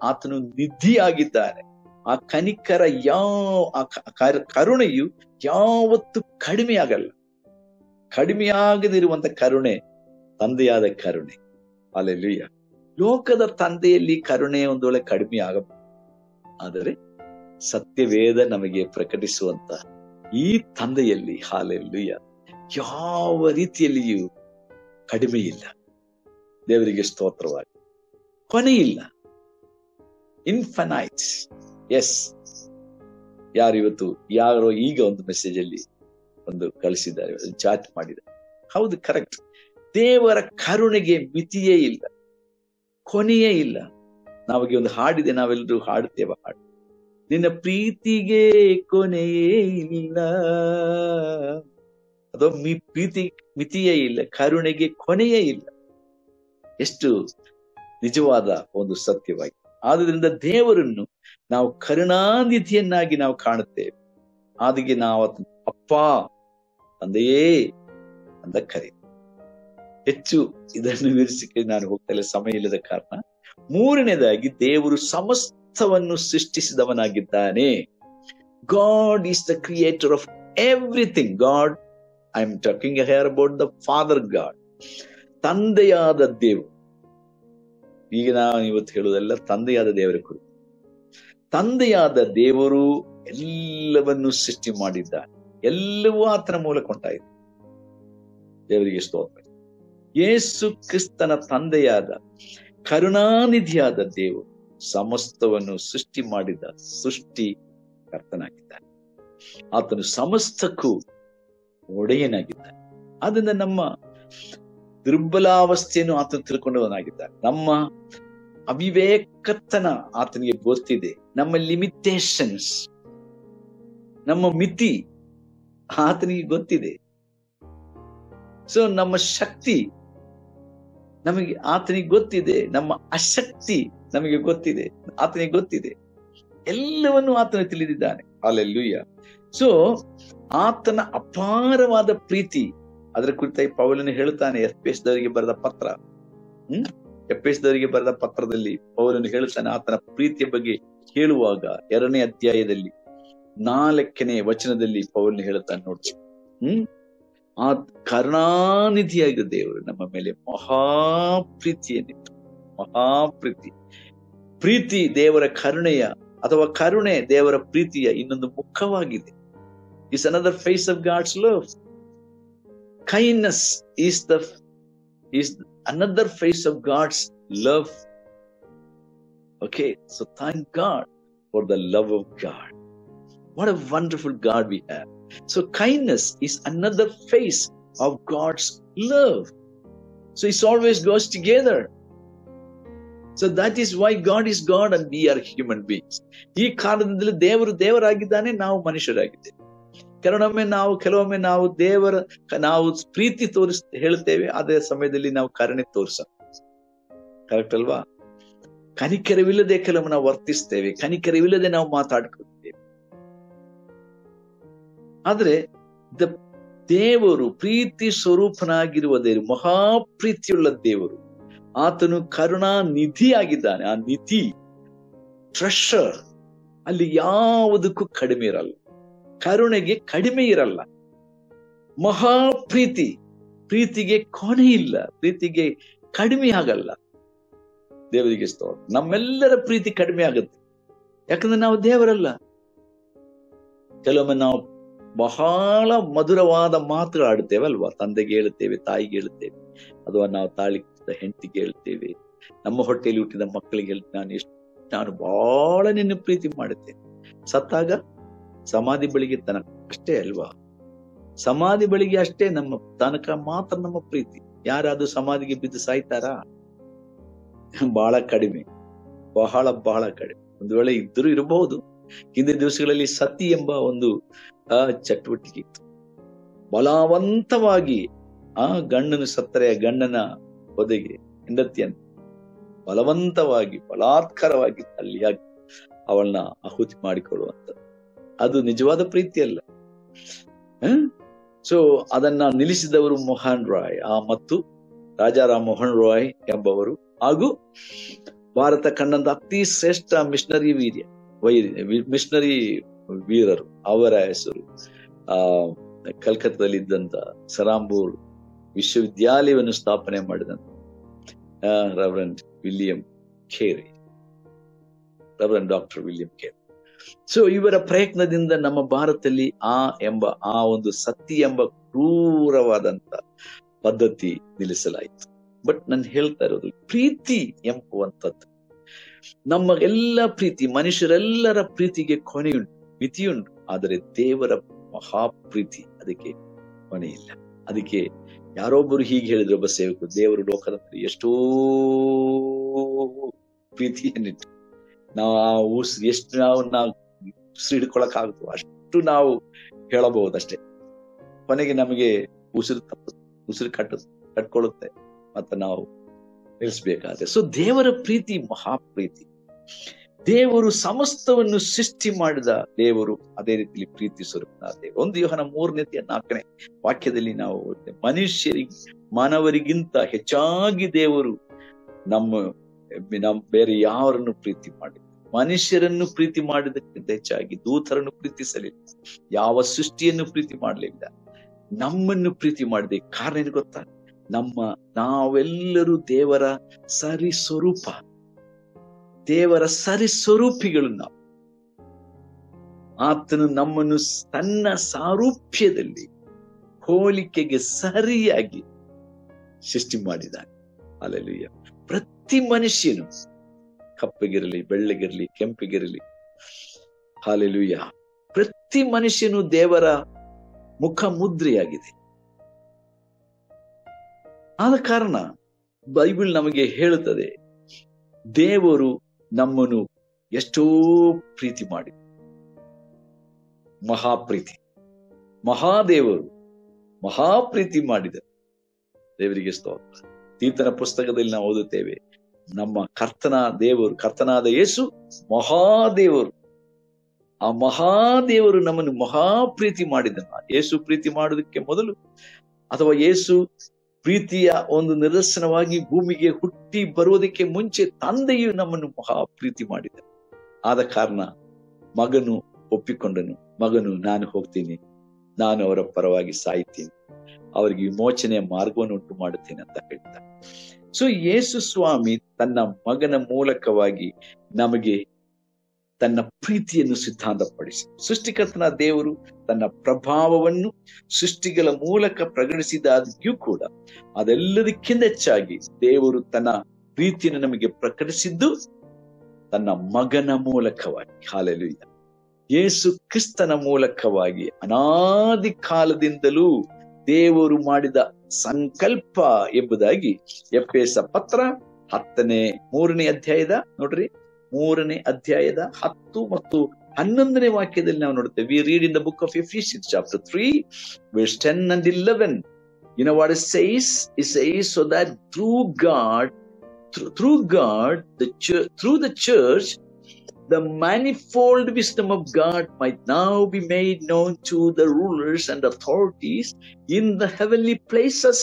ಆತನು ನಿಧಿಯಾಗಿದ್ದಾನೆ. ಆ ಕನಿಕರ ಕರುಣೆಯು ಯಾವತ್ತು ಕಡಿಮೆ ಆಗಲ್ಲ. ಕಡಿಮೆಯಾಗದಿರುವಂತ ಕರುಣೆ ತಂದೆಯಾದ ಕರುಣೆ. ಹಲ್ಲೆಲೂಯಾ. ಲೋಕದ ತಂದೆಯಲ್ಲಿ ಕರುಣೆ ಒಂದು ವೇಳೆ ಕಡಿಮೆ ಆಗಬಹುದು, ಆದರೆ ಸತ್ಯವೇದ ನಮಗೆ ಪ್ರಕಟಿಸುವಂತ ಈ ತಂದೆಯಲ್ಲಿ ಹಲ್ಲೆಲೂಯಾ ಯಾವ ರೀತಿಯಲ್ಲಿಯೂ ಕಡಿಮೆ ಇಲ್ಲ. ದೇವರಿಗೆ ಸ್ತೋತ್ರವಾಗಿ. ಕೊನೆ ಇಲ್ಲ. ಇನ್ಫನೈಟ್. ಎಸ್, ಯಾರೋ ಈಗ ಒಂದು ಮೆಸೇಜ್ ಅಲ್ಲಿ ಒಂದು ಕಳಿಸಿದ್ದಾರೆ, ಚಾಟ್ ಮಾಡಿದ್ದಾರೆ. ಹೌದು, ಕರೆಕ್ಟ್. ದೇವರ ಕರುಣೆಗೆ ಮಿತಿಯೇ ಇಲ್ಲ, ಕೊನೆಯೇ ಇಲ್ಲ. ನಾವಿಗೆ ಒಂದು ಹಾಡಿದೆ, ನಾವೆಲ್ಲರೂ ಹಾಡುತ್ತೇವೆ ಹಾಡು, ನಿನ್ನ ಪ್ರೀತಿಗೆ ಕೊನೆಯೇ ಇಲ್ಲ. ಅದು ಪ್ರೀತಿ ಮಿತಿಯೇ ಇಲ್ಲ, ಕರುಣೆಗೆ ಕೊನೆಯೇ ಇಲ್ಲ. ಎಷ್ಟು ನಿಜವಾದ ಒಂದು ಸತ್ಯವಾಗಿ. ಆದ್ರಿಂದ ದೇವರನ್ನು ನಾವು ಕರುಣಾನಿಧಿಯನ್ನಾಗಿ ನಾವು ಕಾಣುತ್ತೇವೆ. ಅದಕ್ಕೆ ನಾವು ಅಪ್ಪ, ತಂದೆಯೇ ಅಂತ ಕರೆ. ಹೆಚ್ಚು ಇದನ್ನು ವಿವರಿಸಿಕೆ ನಾನು ಹೋಗ್ತಲೇ ಸಮಯ ಇಲ್ಲದ ಕಾರಣ. ಮೂರನೇದಾಗಿ, ದೇವರು ಸಮಸ್ತವನ್ನು ಸೃಷ್ಟಿಸಿದವನಾಗಿದ್ದಾನೆ. God is the creator of everything. God, I am talking here about the father God, ತಂದೆಯಾದ ದೇವರು. ಈಗ ನಾವು ಇವತ್ತು ಹೇಳುವುದೆಲ್ಲ ತಂದೆಯಾದ ದೇವರ ಕುರಿತು. ತಂದೆಯಾದ ದೇವರು ಎಲ್ಲವನ್ನೂ ಸೃಷ್ಟಿ ಮಾಡಿದ್ದಾನೆ. ಎಲ್ಲವೂ ಆತನ ಮೂಲಕ ಉಂಟಾಯಿತು. ದೇವರಿಗೆ ಸ್ತೋತ್ರ. ಯೇಸು ಕ್ರಿಸ್ತನ ತಂದೆಯಾದ ಕರುಣಾನಿಧಿಯಾದ ದೇವರು ಸಮಸ್ತವನ್ನು ಸೃಷ್ಟಿ ಮಾಡಿದ ಸೃಷ್ಟಿಕರ್ತನಾಗಿದ್ದಾನೆ. ಆತನು ಸಮಸ್ತಕ್ಕೂ ಒಡೆಯನಾಗಿದ್ದಾನೆ. ಆದ್ದರಿಂದ ನಮ್ಮ ದುರ್ಬಲಾವಸ್ಥೆಯನ್ನು ಆತನು ತಿಳ್ಕೊಂಡವನಾಗಿದ್ದಾನೆ. ನಮ್ಮ ಅವಿವೇಕತನ ಆತನಿಗೆ ಗೊತ್ತಿದೆ. ನಮ್ಮ ಲಿಮಿಟೇಷನ್ಸ್, ನಮ್ಮ ಮಿತಿ ಆತನಿಗೆ ಗೊತ್ತಿದೆ. ಸೊ ನಮ್ಮ ಶಕ್ತಿ ನಮಗೆ ಆತನಿಗೆ ಗೊತ್ತಿದೆ, ನಮ್ಮ ಅಶಕ್ತಿ ನಮಗೆ ಗೊತ್ತಿದೆ, ಆತನಿಗೆ ಗೊತ್ತಿದೆ. ಎಲ್ಲವನ್ನೂ ಆತನ ತಿಳಿದಿದ್ದಾನೆ. ಹಲ್ಲೆಲೂಯಾ. ಸೊ ಆತನ ಅಪಾರವಾದ ಪ್ರೀತಿ, ಅದರ ಕುರಿತಾಗಿ ಪೌಲನು ಹೇಳುತ್ತಾನೆ. ಎಫೆಸದವರಿಗೆ ಬರೆದ ಪತ್ರ, ಎಫೆಸದವರಿಗೆ ಬರೆದ ಪತ್ರದಲ್ಲಿ ಪೌಲನು ಹೇಳುತ್ತಾನೆ ಆತನ ಪ್ರೀತಿಯ ಬಗ್ಗೆ ಹೇಳುವಾಗ 2ನೇ ಅಧ್ಯಾಯದಲ್ಲಿ 4ನೇ ವಚನದಲ್ಲಿ ಪೌಲನು ಹೇಳುತ್ತಾನೆ ನೋಡಿ. ಆ ಕರುಣಾನಿಧಿಯಾದ ದೇವರು ನಮ್ಮ ಮೇಲೆ ಮಹಾಪ್ರೀತಿಯನ್ನಿಟ್ಟು, ಮಹಾಪ್ರೀತಿ. ಪ್ರೀತಿ ದೇವರ ಕರುಣೆಯ ಅಥವಾ ಕರುಣೆ ದೇವರ ಪ್ರೀತಿಯ ಇನ್ನೊಂದು ಮುಖವಾಗಿದೆ. Is another face of God's love. Kindness is another face of God's love. Okay, so thank God for the love of God. What a wonderful God we have. So kindness is another face of God's love. So it always goes together. So that is why God is God and we are human beings. ಈ ಕಾರಣದಿಂದಲೇ ದೇವರು ದೇವರಾಗಿದ್ದಾನೆ, ನಾವು ಮನುಷ್ಯರಾಗಿದ್ದೇವೆ. ಕೆಲವೊಮ್ಮೆ ನಾವು ಪ್ರೀತಿ ಹೇಳ್ತೇವೆ, ಅದೇ ಸಮಯದಲ್ಲಿ ನಾವು ಕರುಣೆ ತೋರಿಸ, ಕರೆಕ್ಟ್ ಅಲ್ವಾ? ಕನಿಕರವಿಲ್ಲದೆ ಕೆಲವೊಮ್ಮೆ ನಾವು ವರ್ತಿಸ್ತೇವೆ, ಕನಿಕರವಿಲ್ಲದೆ ನಾವು ಮಾತಾಡ್ಕೊಳ್ತೇವೆ. ಆದ್ರೆ ದೇವರು ಪ್ರೀತಿ ಸ್ವರೂಪನಾಗಿರುವ ದೇವರು, ಮಹಾಪ್ರೀತಿಯುಳ್ಳ ದೇವರು. ಆತನು ಕರುಣಾ ನಿಧಿಯಾಗಿದ್ದಾನೆ. ಆ ನಿಧಿ, ಟ್ರೆಷರ್, ಅಲ್ಲಿ ಯಾವುದಕ್ಕೂ ಕಡಿಮೆ ಇರಲ್ಲ. ಕರುಣೆಗೆ ಕಡಿಮೆ ಇರಲ್ಲ. ಮಹಾಪ್ರೀತಿ, ಪ್ರೀತಿಗೆ ಕೊನೆ ಇಲ್ಲ, ಪ್ರೀತಿಗೆ ಕಡಿಮೆ ಆಗಲ್ಲ. ದೇವರಿಗೆ ಸ್ತೋತ್ರ. ನಮ್ಮೆಲ್ಲರ ಪ್ರೀತಿ ಕಡಿಮೆ ಆಗುತ್ತೆ, ಯಾಕಂದ್ರೆ ನಾವು ದೇವರಲ್ಲ. ಕೆಲವೊಮ್ಮೆ ನಾವು ಬಹಳ ಮಧುರವಾದ ಮಾತುಗಳು ಆಡುತ್ತೇವೆ ಅಲ್ವಾ? ತಂದೆಗೆ ಹೇಳುತ್ತೇವೆ, ತಾಯಿಗೆ ಹೇಳುತ್ತೇವೆ, ಅಥವಾ ನಾವು ತಾಳಿ ಹೆಂಡತಿಗೆ ಹೇಳ್ತೇವೆ, ನಮ್ಮ ಹೊಟ್ಟೆಯಲ್ಲಿ ಹುಟ್ಟಿದ ಮಕ್ಕಳಿಗೆ ಹೇಳ್ತೇವೆ, ನಾನು ಬಹಳ ನಿನ್ನ ಪ್ರೀತಿ ಮಾಡುತ್ತೇನೆ. ಸತ್ತಾಗ ಸಮಾಧಿ ಬಳಿಗೆ ತನಕ ಅಷ್ಟೇ ಅಲ್ವಾ? ಸಮಾಧಿ ಬಳಿಗೆ ಅಷ್ಟೇ ನಮ್ಮ ತನಕ ಮಾತ್ರ ನಮ್ಮ ಪ್ರೀತಿ. ಯಾರಾದ್ರೂ ಸಮಾಧಿಗೆ ಬಿದ್ದು ಸಾಯ್ತಾರಾ? ಬಹಳ ಕಡಿಮೆ, ಬಹಳ ಕಡಿಮೆ. ಒಂದು ವೇಳೆ ಇದ್ರೂ ಇರಬಹುದು. ಹಿಂದಿನ ದಿವಸಗಳಲ್ಲಿ ಸತಿ ಎಂಬ ಒಂದು ಚಟುವಟಿಕೆ ಇತ್ತು. ಬಲವಂತವಾಗಿ ಗಂಡನು ಸತ್ತರೆ ಗಂಡನ ಒದೆಗೆ ಹೆಂಡತಿಯನ್ನು ಬಲವಂತವಾಗಿ ಬಲಾತ್ಕಾರವಾಗಿ ಅಲ್ಲಿ ಹಾಕಿ ಅವಳನ್ನ ಆಹುತಿ ಮಾಡಿಕೊಳ್ಳುವಂಥದ್ದು. ಅದು ನಿಜವಾದ ಪ್ರೀತಿ ಅಲ್ಲ. ಸೊ ಅದನ್ನ ನಿಲ್ಲಿಸಿದವರು ಮೋಹನ್ ರಾಯ್ ಮತ್ತು ರಾಜಾರಾಮ್ ಮೋಹನ್ ರಾಯ್ ಎಂಬವರು, ಹಾಗೂ ಭಾರತ ಕಂಡಂತ ಅತಿ ಶ್ರೇಷ್ಠ ಮಿಷನರಿ ವೀರರು. ಅವರ ಹೆಸರು ಕಲ್ಕತ್ತಾದಲ್ಲಿ ಇದ್ದಂತ ಸರಾಂಬೂರ್ ವಿಶ್ವವಿದ್ಯಾಲಯವನ್ನು ಸ್ಥಾಪನೆ ಮಾಡಿದಂತ reverend William Carey, reverend doctor William Carey. So ಇವರ ಪ್ರಯತ್ನದಿಂದ ನಮ್ಮ ಭಾರತದಲ್ಲಿ ಆ ಒಂದು ಸತಿ ಎಂಬ ಕ್ರೂರವಾದಂತ ಪದ್ಧತಿ ನಿಲ್ಲಿಸಲಾಯಿತು. ಬಟ್ ನಾನು ಹೇಳ್ತಾ ಇರೋದು, ಪ್ರೀತಿ ಎಂಬುವಂಥದ್ದು, ನಮ್ಮ ಎಲ್ಲ ಪ್ರೀತಿ, ಮನುಷ್ಯರೆಲ್ಲರ ಪ್ರೀತಿಗೆ ಕೊನೆಯುಂಟು, ಮಿತಿಯುಂಟು. ಆದರೆ ದೇವರ ಮಹಾಪ್ರೀತಿ ಅದಕ್ಕೆ ಕೊನೆಯಿಲ್ಲ. ಅದಕ್ಕೆ ಯಾರೊಬ್ಬರು ಹೀಗೆ ಹೇಳಿದ್ರು, ಒಬ್ಬ ಸೇವಕರು, ದೇವರು ಲೋಕದ ಎಷ್ಟೋ ಪ್ರೀತಿಯನ್ನಿಟ್ಟು ನಾವು ಎಷ್ಟು ನಾವು ಹಿಡ್ಕೊಳಕ್ ಆಗುತ್ತೋ ಅಷ್ಟು ನಾವು ಹೇಳಬಹುದಷ್ಟೇ. ಕೊನೆಗೆ ನಮಗೆ ಉಸಿರು ಕಟ್ಕೊಳ್ಳುತ್ತೆ, ಮತ್ತೆ ನಾವು ನಿಲ್ಲಿಸ್ಬೇಕಾದ್ರೆ. ಸೊ ದೇವರ ಪ್ರೀತಿ ಮಹಾಪ್ರೀತಿ. ದೇವರು ಸಮಸ್ತವನ್ನು ಸೃಷ್ಟಿ ಮಾಡಿದ ದೇವರು ಅದೇ ರೀತಿಯಲ್ಲಿ ಪ್ರೀತಿ ಸ್ವರೂಪನಾದ ದೇವರು. 1 ಯೋಹನ 3:4 ವಾಕ್ಯದಲ್ಲಿ ನಾವು ಮಾನವರಿಗಿಂತ ಹೆಚ್ಚಾಗಿ ದೇವರು ನಮ್ಮ ಬೇರೆ ಯಾರನ್ನು ಪ್ರೀತಿ ಮಾಡಿದ, ಮನುಷ್ಯರನ್ನು ಪ್ರೀತಿ ಮಾಡಿದಕ್ಕಿಂತ ಹೆಚ್ಚಾಗಿ ದೂತರನ್ನು ಪ್ರೀತಿಸಲಿಲ್ಲ, ಯಾವ ಸೃಷ್ಟಿಯನ್ನು ಪ್ರೀತಿ ಮಾಡಲಿಲ್ಲ, ನಮ್ಮನ್ನು ಪ್ರೀತಿ ಮಾಡಿದೆ. ಕಾರಣ ಏನು ಗೊತ್ತಾ? ನಾವೆಲ್ಲರೂ ದೇವರ ಸರಿಸ್ವರೂಪ, ದೇವರ ಸರಿಸ್ವರೂಪಿಗಳು ನಾವು. ಆತನು ನಮ್ಮನ್ನು ತನ್ನ ಸಾರೂಪ್ಯದಲ್ಲಿ ಹೋಲಿಕೆಗೆ ಸರಿಯಾಗಿ ಸೃಷ್ಟಿ ಮಾಡಿದ್ದಾನೆ. ಹಲ್ಲೆಲೂಯಾ. ಪ್ರತಿ ಮನುಷ್ಯನು ಕಪ್ಪಗಿರಲಿ, ಬೆಳ್ಳಗಿರಲಿ, ಕೆಂಪಿಗಿರಲಿ, ಹಲ್ಲೆಲೂಯಾ, ಪ್ರತಿ ಮನುಷ್ಯನು ದೇವರ ಮುಖ ಮುದ್ರೆಯಾಗಿದೆ. ಆದ ಕಾರಣ ಬೈಬಲ್ ನಮಗೆ ಹೇಳುತ್ತದೆ, ದೇವರು ನಮ್ಮನ್ನು ಎಷ್ಟೋ ಪ್ರೀತಿ ಮಾಡಿ, ಮಹಾಪ್ರೀತಿ, ಮಹಾದೇವರು ಮಹಾಪ್ರೀತಿ ಮಾಡಿದರು. ದೇವರಿಗೆ ಸ್ತೋತ್ರ. ತೀರ್ಥನ ಪುಸ್ತಕದಲ್ಲಿ ನಾವು ಓದುತ್ತೇವೆ, ನಮ್ಮ ಕರ್ತನಾದ ಯೇಸು ಮಹಾದೇವರು. ಆ ಮಹಾದೇವರು ನಮ್ಮನ್ನು ಮಹಾಪ್ರೀತಿ ಮಾಡಿದನ. ಯೇಸು ಪ್ರೀತಿ ಮಾಡೋದಕ್ಕೆ ಮೊದಲು, ಅಥವಾ ಯೇಸು ಪ್ರೀತಿಯ ಒಂದು ನಿದರ್ಶನವಾಗಿ ಭೂಮಿಗೆ ಹುಟ್ಟಿ ಬರುವುದಕ್ಕೆ ಮುಂಚೆ ತಂದೆಯು ನಮ್ಮನ್ನು ಮಹಾಪ್ರೀತಿ ಮಾಡಿದ. ಆದ ಕಾರಣ ಮಗನು ಒಪ್ಪಿಕೊಂಡನು. ಮಗನು, ನಾನು ಹೋಗ್ತೀನಿ, ನಾನು ಅವರ ಪರವಾಗಿ ಸಾಯ್ತೀನಿ, ಅವರಿಗೆ ವಿಮೋಚನೆಯ ಮಾರ್ಗವನ್ನು ಉಂಟು ಮಾಡುತ್ತೇನೆ ಅಂತ ಹೇಳ್ತಾರೆ. ಸೊ ಯೇಸು ಸ್ವಾಮಿ ತನ್ನ ಮಗನ ಮೂಲಕವಾಗಿ ನಮಗೆ ತನ್ನ ಪ್ರೀತಿಯನ್ನು ಸಿದ್ಧಾಂತಪಡಿಸಿ, ಸೃಷ್ಟಿಕರ್ತನ ದೇವರು ತನ್ನ ಪ್ರಭಾವವನ್ನು ಸೃಷ್ಟಿಗಳ ಮೂಲಕ ಪ್ರಕಟಿಸಿದಾಗ್ಯೂ ಕೂಡ ಅದೆಲ್ಲದಕ್ಕಿಂತ ಹೆಚ್ಚಾಗಿ ದೇವರು ತನ್ನ ಪ್ರೀತಿಯನ್ನು ನಮಗೆ ಪ್ರಕಟಿಸಿದ್ದು ತನ್ನ ಮಗನ ಮೂಲಕವಾಗಿ. ಹಲ್ಲೆಲೂಯಾ. ಯೇಸು ಕ್ರಿಸ್ತನ ಮೂಲಕವಾಗಿ ಅನಾದಿ ಕಾಲದಿಂದಲೂ ದೇವರು ಮಾಡಿದ ಸಂಕಲ್ಪ ಎಂಬುದಾಗಿ ಎಫೆಸ ಪತ್ರ 3ನೇ ಅಧ್ಯಾಯದ 10 ಮತ್ತು 11ನೇ ವಾಕ್ಯದಲ್ಲಿ ನಾವು ನೋಡುತ್ತೇವೆ. We read in the book of Ephesians chapter 3 verse 10 and 11. You know what it says? It says, so that through God, through the church, the manifold wisdom of God might now be made known to the rulers and authorities in the heavenly places.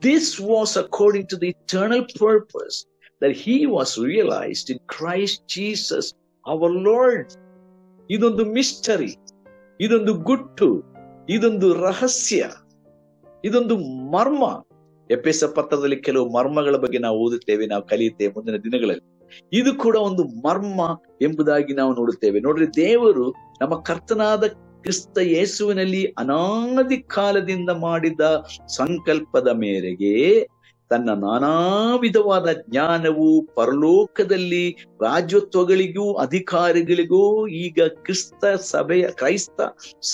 This was according to the eternal purpose that he was realized in Christ Jesus our Lord. ಇದೊಂದು ಮಿಸ್ಟರಿ, ಇದೊಂದು ಗುಟ್ಟು, ಇದೊಂದು ರಹಸ್ಯ, ಇದೊಂದು ಮರ್ಮ. ಎಫೆಸ ಪತ್ರದಲ್ಲಿ ಕೆಲವು ಮರ್ಮಗಳ ಬಗ್ಗೆ ನಾವು ಓದುತ್ತೇವೆ, ನಾವು ಕಲಿಯುತ್ತೇವೆ ಮುಂದಿನ ದಿನಗಳಲ್ಲಿ. ಇದು ಕೂಡ ಒಂದು ಮರ್ಮ ಎಂಬುದಾಗಿ ನಾವು ನೋಡುತ್ತೇವೆ. ನೋಡ್ರಿ, ದೇವರು ನಮ್ಮ ಕರ್ತನಾದ ಕ್ರಿಸ್ತ ಯೇಸುವಿನಲ್ಲಿ ಅನಾದಿ ಕಾಲದಿಂದ ಮಾಡಿದ ಸಂಕಲ್ಪದ ಮೇರೆಗೆ ತನ್ನ ನಾನಾ ವಿಧವಾದ ಜ್ಞಾನವು ಪರಲೋಕದಲ್ಲಿ ರಾಜ್ಯತ್ವಗಳಿಗೂ ಅಧಿಕಾರಿಗಳಿಗೂ ಈಗ ಕ್ರೈಸ್ತ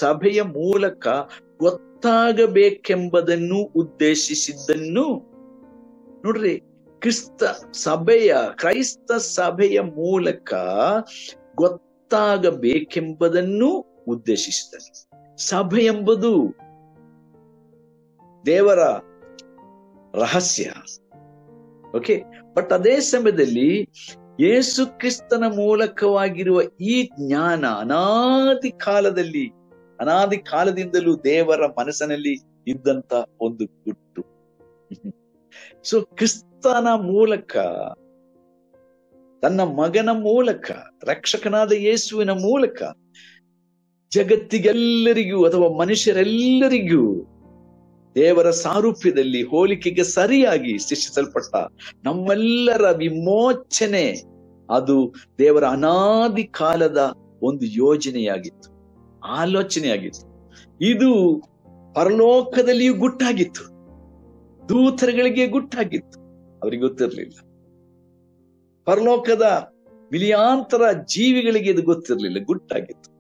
ಸಭೆಯ ಮೂಲಕ ಗೊತ್ತಾಗಬೇಕೆಂಬುದನ್ನು ಉದ್ದೇಶಿಸಿದ್ದನ್ನು ನೋಡ್ರಿ, ಕ್ರೈಸ್ತ ಸಭೆಯ ಮೂಲಕ ಗೊತ್ತಾಗಬೇಕೆಂಬುದನ್ನು ಉದ್ದೇಶಿಸಿದನು. ಸಭೆ ಎಂಬುದು ದೇವರ ರಹಸ್ಯ. ಓಕೆ, ಬಟ್ ಅದೇ ಸಮಯದಲ್ಲಿ ಯೇಸು ಕ್ರಿಸ್ತನ ಮೂಲಕವಾಗಿರುವ ಈ ಜ್ಞಾನ ಅನಾದಿ ಕಾಲದಿಂದಲೂ ದೇವರ ಮನಸ್ಸಿನಲ್ಲಿ ಇದ್ದಂತ ಒಂದು ಗುಟ್ಟು. ಸೊ ಕ್ರಿಸ್ತನ ಮೂಲಕ, ತನ್ನ ಮಗನ ಮೂಲಕ, ರಕ್ಷಕನಾದ ಯೇಸುವಿನ ಮೂಲಕ ಜಗತ್ತಿಗೆಲ್ಲರಿಗೂ ಅಥವಾ ಮನುಷ್ಯರೆಲ್ಲರಿಗೂ ದೇವರ ಸಾರೂಪ್ಯದಲ್ಲಿ ಹೋಲಿಕೆಗೆ ಸರಿಯಾಗಿ ಸೃಷ್ಟಿಸಲ್ಪಟ್ಟ ನಮ್ಮೆಲ್ಲರ ವಿಮೋಚನೆ, ಅದು ದೇವರ ಅನಾದಿ ಕಾಲದ ಒಂದು ಯೋಜನೆಯಾಗಿತ್ತು, ಆಲೋಚನೆಯಾಗಿತ್ತು. ಇದು ಪರಲೋಕದಲ್ಲಿಯೂ ಗುಟ್ಟಾಗಿತ್ತು, ದೂತರುಗಳಿಗೆ ಗುಟ್ಟಾಗಿತ್ತು, ಅವರಿಗೆ ಗೊತ್ತಿರಲಿಲ್ಲ. ಪರಲೋಕದ ಮಿಲಿಯಾಂತರ ಜೀವಿಗಳಿಗೆ ಇದು ಗೊತ್ತಿರಲಿಲ್ಲ, ಗುಟ್ಟಾಗಿತ್ತು.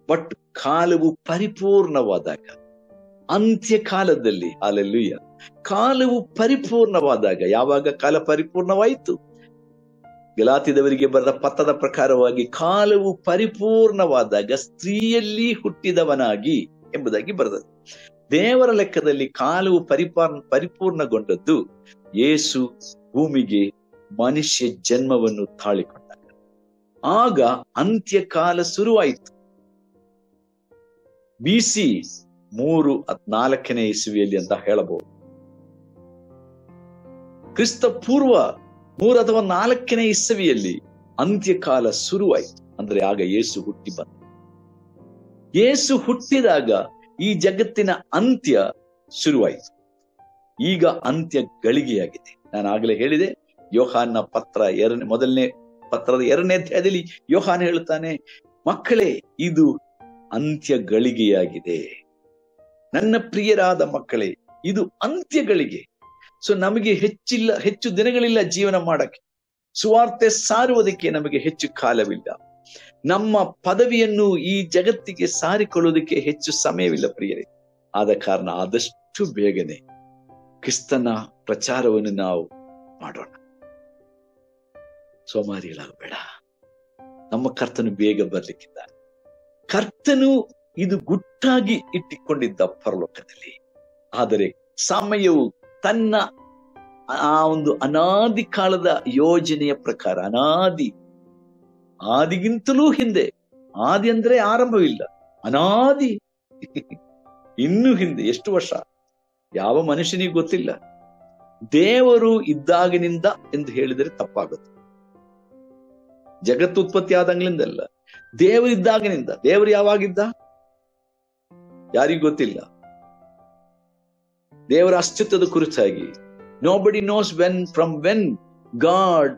ಬಟ್ ಕಾಲವು ಪರಿಪೂರ್ಣವಾದಾಗ, ಅಂತ್ಯ ಕಾಲದಲ್ಲಿ, ಹಲ್ಲೆಲೂಯಾ, ಕಾಲವು ಪರಿಪೂರ್ಣವಾದಾಗ, ಯಾವಾಗ ಕಾಲ ಪರಿಪೂರ್ಣವಾಯಿತು? ಗಲಾತ್ಯದವರಿಗೆ ಬರೆದ ಪತ್ರದ ಪ್ರಕಾರವಾಗಿ ಕಾಲವು ಪರಿಪೂರ್ಣವಾದಾಗ ಸ್ತ್ರೀಯಲ್ಲಿ ಹುಟ್ಟಿದವನಾಗಿ ಎಂಬುದಾಗಿ ಬರೆದದ್ದು. ದೇವರ ಲೆಕ್ಕದಲ್ಲಿ ಕಾಲವು ಪರಿಪೂರ್ಣಗೊಂಡದ್ದು ಯೇಸು ಭೂಮಿಗೆ ಮನುಷ್ಯ ಜನ್ಮವನ್ನು ತಾಳಿಕೊಂಡಾಗ. ಆಗ ಅಂತ್ಯಕಾಲ ಶುರುವಾಯಿತು. BC 314ನೇ ಇಸವಿಯಲ್ಲಿ ಅಂತ ಹೇಳಬಹುದು. ಕ್ರಿಸ್ತ ಪೂರ್ವ 3 ಅಥವಾ 4ನೇ ಇಸವಿಯಲ್ಲಿ ಅಂತ್ಯಕಾಲ ಶುರುವಾಯಿತು. ಅಂದ್ರೆ ಆಗ ಯೇಸು ಹುಟ್ಟಿ ಬಂದ. ಯೇಸು ಹುಟ್ಟಿದಾಗ ಈ ಜಗತ್ತಿನ ಅಂತ್ಯ ಶುರುವಾಯಿತು. ಈಗ ಅಂತ್ಯ ಗಳಿಗೆಯಾಗಿದೆ. ನಾನು ಆಗಲೇ ಹೇಳಿದೆ, ಯೋಹಾನ ಪತ್ರ ಮೊದಲನೇ ಪತ್ರದ 2ನೇ ಅಧ್ಯಾಯದಲ್ಲಿ ಯೋಹಾನ ಹೇಳುತ್ತಾನೆ, ಮಕ್ಕಳೇ, ಇದು ಅಂತ್ಯ ಗಳಿಗೆಯಾಗಿದೆ. ನನ್ನ ಪ್ರಿಯರಾದ ಮಕ್ಕಳೇ, ಇದು ಅಂತ್ಯ ಗಳಿಗೆ. ಸೊ ನಮಗೆ ಹೆಚ್ಚು ದಿನಗಳಿಲ್ಲ ಜೀವನ ಮಾಡಕ್ಕೆ. ಸುವಾರ್ತೆ ಸಾರುವುದಕ್ಕೆ ನಮಗೆ ಹೆಚ್ಚು ಕಾಲವಿಲ್ಲ. ನಮ್ಮ ಪದವಿಯನ್ನು ಈ ಜಗತ್ತಿಗೆ ಸಾರಿಕೊಳ್ಳುವುದಕ್ಕೆ ಹೆಚ್ಚು ಸಮಯವಿಲ್ಲ ಪ್ರಿಯರೇ. ಆದ ಕಾರಣ ಆದಷ್ಟು ಬೇಗನೆ ಕ್ರಿಸ್ತನ ಪ್ರಚಾರವನ್ನು ನಾವು ಮಾಡೋಣ. ಸೋಮಾರಿಗಳಾಗಬೇಡ. ನಮ್ಮ ಕರ್ತನು ಬೇಗ ಬರ್ಲಿಕ್ಕಿದ್ದಾನೆ. ಕರ್ತನು ಇದು ಗುಟ್ಟಾಗಿ ಇಟ್ಟಿಕೊಂಡಿದ್ದ ಪರಲೋಕದಲ್ಲಿ. ಆದರೆ ಸಮಯವು ತನ್ನ ಆ ಒಂದು ಅನಾದಿ ಕಾಲದ ಯೋಜನೆಯ ಪ್ರಕಾರ, ಆದಿಗಿಂತಲೂ ಹಿಂದೆ, ಆದಿ ಅಂದ್ರೆ ಆರಂಭವಿಲ್ಲ, ಅನಾದಿ ಇನ್ನು ಹಿಂದೆ ಎಷ್ಟು ವರ್ಷ ಯಾವ ಮನುಷ್ಯನಿಗೆ ಗೊತ್ತಿಲ್ಲ. ದೇವರು ಇದ್ದಾಗಿನಿಂದ ಎಂದು ಹೇಳಿದರೆ ತಪ್ಪಾಗುತ್ತೆ. ಜಗತ್ತು ಉತ್ಪತ್ತಿ ಆದಂಗ್ಲಿಂದಲ್ಲ, ದೇವರು ಇದ್ದಾಗಿನಿಂದ. ದೇವರು ಯಾವಾಗಿದ್ದ ಯಾರಿಗೂ ಗೊತ್ತಿಲ್ಲ. ದೇವರ ಅಸ್ತಿತ್ವದ ಕುರಿತಾಗಿ nobody knows from when God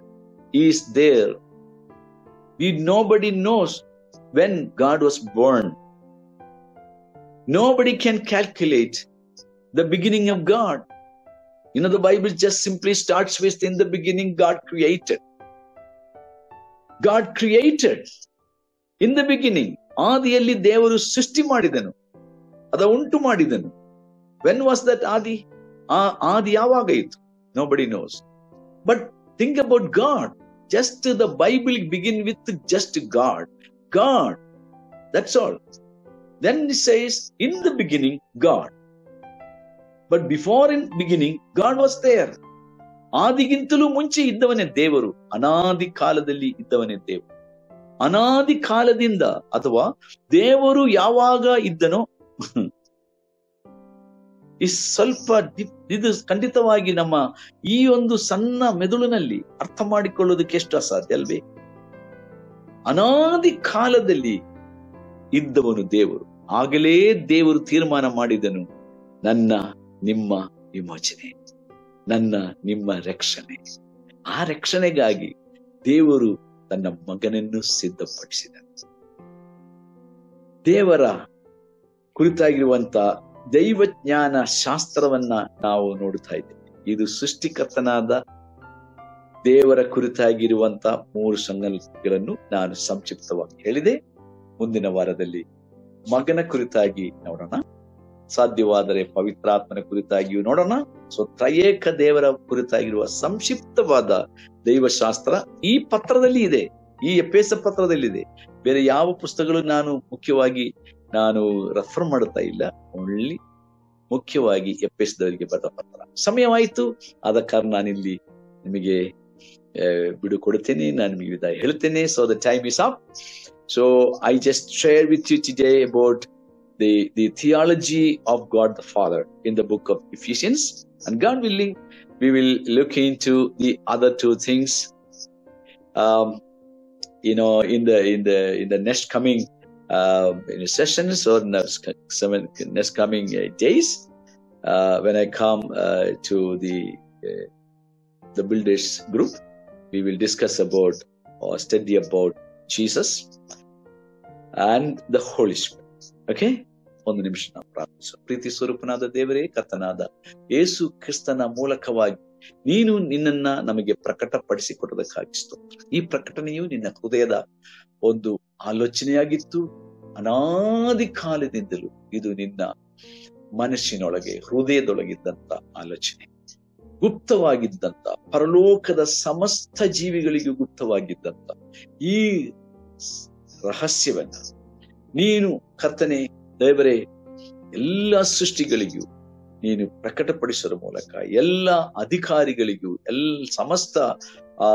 is there. Nobody knows when God was born. Nobody can calculate the beginning of God. The Bible just simply starts with, in the beginning God created. God created. In the beginning, ಆದಿಯಲ್ಲಿ ದೇವರು ಸೃಷ್ಟಿ ಮಾಡಿದನು, ಉಂಟು ಮಾಡಿದನು. When was that ಆದಿ? ಆದಿ ಯಾವಾಗ ಇತ್ತು? Nobody knows. But think about God. Just the Bible begin with just God. God. That's all. Then it says, in the beginning, God. But before in beginning, God was there. ಆದಿಗಿಂತಲೂ ಮುಂಚೆ ಇದ್ದವನೇ ದೇವರು. ಅನಾದಿ ಕಾಲದಲ್ಲಿ ಇದ್ದವನೇ ದೇವರು. ಅನಾದಿ ಕಾಲದಿಂದ, ಅಥವಾ ದೇವರು ಯಾವಾಗ ಇದ್ದನೋ, ಸ್ವಲ್ಪ ಇದು ಖಂಡಿತವಾಗಿ ನಮ್ಮ ಈ ಒಂದು ಸಣ್ಣ ಮೆದುಳಿನಲ್ಲಿ ಅರ್ಥ ಮಾಡಿಕೊಳ್ಳೋದಕ್ಕೆ ಎಷ್ಟು ಅಸಾಧ್ಯ ಅಲ್ವೇ? ಅನಾದಿ ಕಾಲದಲ್ಲಿ ಇದ್ದವನು ದೇವರು. ಆಗಲೇ ದೇವರು ತೀರ್ಮಾನ ಮಾಡಿದನು, ನನ್ನ ನಿಮ್ಮ ವಿಮೋಚನೆ, ನನ್ನ ನಿಮ್ಮ ರಕ್ಷಣೆ. ಆ ರಕ್ಷಣೆಗಾಗಿ ದೇವರು ತನ್ನ ಮಗನನ್ನು ಸಿದ್ಧಪಡಿಸಿದ. ದೇವರ ಕುರಿತಾಗಿರುವಂತ ದೈವಜ್ಞಾನ ಶಾಸ್ತ್ರವನ್ನ ನಾವು ನೋಡ್ತಾ ಇದ್ದೇವೆ. ಇದು ಸೃಷ್ಟಿಕರ್ತನಾದ ದೇವರ ಕುರಿತಾಗಿರುವಂತ 3 ಸಂಗತಿಗಳನ್ನು ನಾನು ಸಂಕ್ಷಿಪ್ತವಾಗಿ ಹೇಳಿದೆ. ಮುಂದಿನ ವಾರದಲ್ಲಿ ಮಗನ ಕುರಿತಾಗಿ ನೋಡೋಣ, ಸಾಧ್ಯವಾದರೆ ಪವಿತ್ರಾತ್ಮನ ಕುರಿತಾಗಿಯೂ ನೋಡೋಣ. ಸೊ ತ್ರಯೇಕ ದೇವರ ಕುರಿತಾಗಿರುವ ಸಂಕ್ಷಿಪ್ತವಾದ ದೈವಶಾಸ್ತ್ರ ಈ ಪತ್ರದಲ್ಲಿ ಇದೆ, ಈ ಎಫೆಸ ಪತ್ರದಲ್ಲಿದೆ. ಬೇರೆ ಯಾವ ಪುಸ್ತಕಗಳು ಮುಖ್ಯವಾಗಿ ನಾನು ರೆಫರ್ ಮಾಡುತ್ತಾ ಇಲ್ಲ. ಓನ್ಲಿ ಮುಖ್ಯವಾಗಿ ಎಫೆಸದವರಿಗೆ ಬರೆದ ಪತ್ರ. ಸಮಯವಾಯಿತು, ಆದ ಕಾರಣ ನಾನಿಲ್ಲಿ ನಿಮಗೆ ಬಿಡು ಕೊಡುತ್ತೇನೆ, ನಾನು ನಿಮಗೆ ವಿದಾಯ ಹೇಳ್ತೇನೆ. So the time is up. So I just share with you today about the theology of God the Father in the book of Ephesians, and God willing we will look into the other 2 things in the next coming sessions or next coming days when I come to the builders group. We will discuss about or study about Jesus and the Holy Spirit. Okay, 1 ನಿಮಿಷ ನಾವು ಪ್ರಾರ್ಥಿಸೋಣ. ಪ್ರೀತಿ ಸ್ವರೂಪನಾದ ದೇವರೇ, ಕರ್ತನಾದ ಯೇಸು ಕ್ರಿಸ್ತನ ಮೂಲಕವಾಗಿ ನೀನು ನಿನ್ನನ್ನ ನಮಗೆ ಪ್ರಕಟಪಡಿಸಿಕೊಟ್ಟದಕ್ಕಾಗಿ ಸ್ತೋತ್ರ. ಈ ಪ್ರಕಟಣೆಯು ನಿನ್ನ ಹೃದಯದ ಒಂದು ಆಲೋಚನೆಯಾಗಿತ್ತು. ಅನಾದಿ ಕಾಲದಿಂದಲೂ ಇದು ನಿನ್ನ ಮನಸ್ಸಿನೊಳಗೆ, ಹೃದಯದೊಳಗಿದ್ದಂತ ಆಲೋಚನೆ, ಗುಪ್ತವಾಗಿದ್ದಂತ, ಪರಲೋಕದ ಸಮಸ್ತ ಜೀವಿಗಳಿಗೂ ಗುಪ್ತವಾಗಿದ್ದಂತ ಈ ರಹಸ್ಯವನ್ನ ನೀನು ಕರ್ತನೆ ದೇವರೇ ಎಲ್ಲ ಸೃಷ್ಟಿಗಳಿಗೂ ನೀನು ಪ್ರಕಟಪಡಿಸೋದ್ರ ಮೂಲಕ ಎಲ್ಲ ಅಧಿಕಾರಿಗಳಿಗೂ ಸಮಸ್ತ ಆ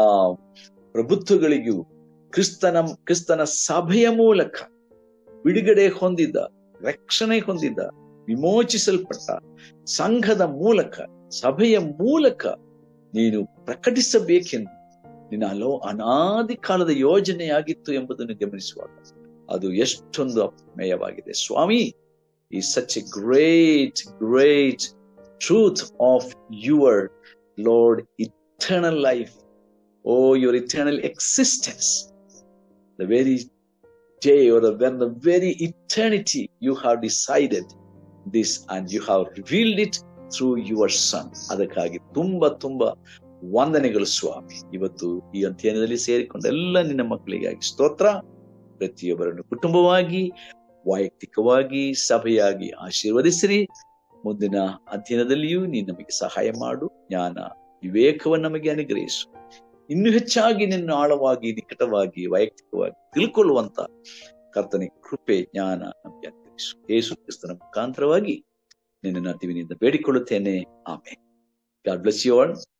ಪ್ರಭುತ್ವಗಳಿಗೂ ಕ್ರಿಸ್ತನ ಸಭೆಯ ಮೂಲಕ ಬಿಡುಗಡೆ ಹೊಂದಿದ, ರಕ್ಷಣೆ ಹೊಂದಿದ, ವಿಮೋಚಿಸಲ್ಪಟ್ಟ ಸಂಘದ ಮೂಲಕ, ಸಭೆಯ ಮೂಲಕ ನೀನು ಪ್ರಕಟಿಸಬೇಕೆಂದು ನಿನ್ನ ಅನಾದಿ ಕಾಲದ ಯೋಜನೆಯಾಗಿತ್ತು ಎಂಬುದನ್ನು ಗಮನಿಸುವಾಗ ಅದು ಎಷ್ಟೊಂದು ಅಪ್ಮೇಯವಾಗಿದೆ. ಸ್ವಾಮಿ, is such a great truth of your Lord eternal life, your eternal existence, the very day or when the very eternity you have decided this and you have revealed it through your son. ಅದಕ್ಕಾಗಿ ತುಂಬಾ ವಂದನೆಗಳು ಸ್ವಾಮಿ. ಇವತ್ತು ಈ ಅಧ್ಯಯನದಲ್ಲಿ ಸೇರಿಕೊಂಡ ಎಲ್ಲ ನಿನ್ನ ಮಕ್ಕಳಿಗಾಗಿ ಸ್ತೋತ್ರ. ಪ್ರತಿಯೊಬ್ಬರನ್ನು ಕುಟುಂಬವಾಗಿ, ವೈಯಕ್ತಿಕವಾಗಿ, ಸಭೆಯಾಗಿ ಆಶೀರ್ವದಿಸಿರಿ. ಮುಂದಿನ ಅಧ್ಯಯನದಲ್ಲಿಯೂ ನೀನು ನಮಗೆ ಸಹಾಯ ಮಾಡು. ಜ್ಞಾನ ವಿವೇಕವನ್ನು ನಮಗೆ ಅನುಗ್ರಹಿಸು. ಇನ್ನೂ ಹೆಚ್ಚಾಗಿ ನಿನ್ನ ಆಳವಾಗಿ, ನಿಕಟವಾಗಿ, ವೈಯಕ್ತಿಕವಾಗಿ ತಿಳ್ಕೊಳ್ಳುವಂತ ಕರ್ತನೆ ಕೃಪೆ, ಜ್ಞಾನ ನಮಗೆ ಅನುಗ್ರಹಿಸು. ಯೇಸು ಕ್ರಿಸ್ತನ ಮುಖಾಂತರವಾಗಿ ನಿನ್ನನ್ನು ದಿವಿನಿಂದ ಬೇಡಿಕೊಳ್ಳುತ್ತೇನೆ. Amen. God bless you all.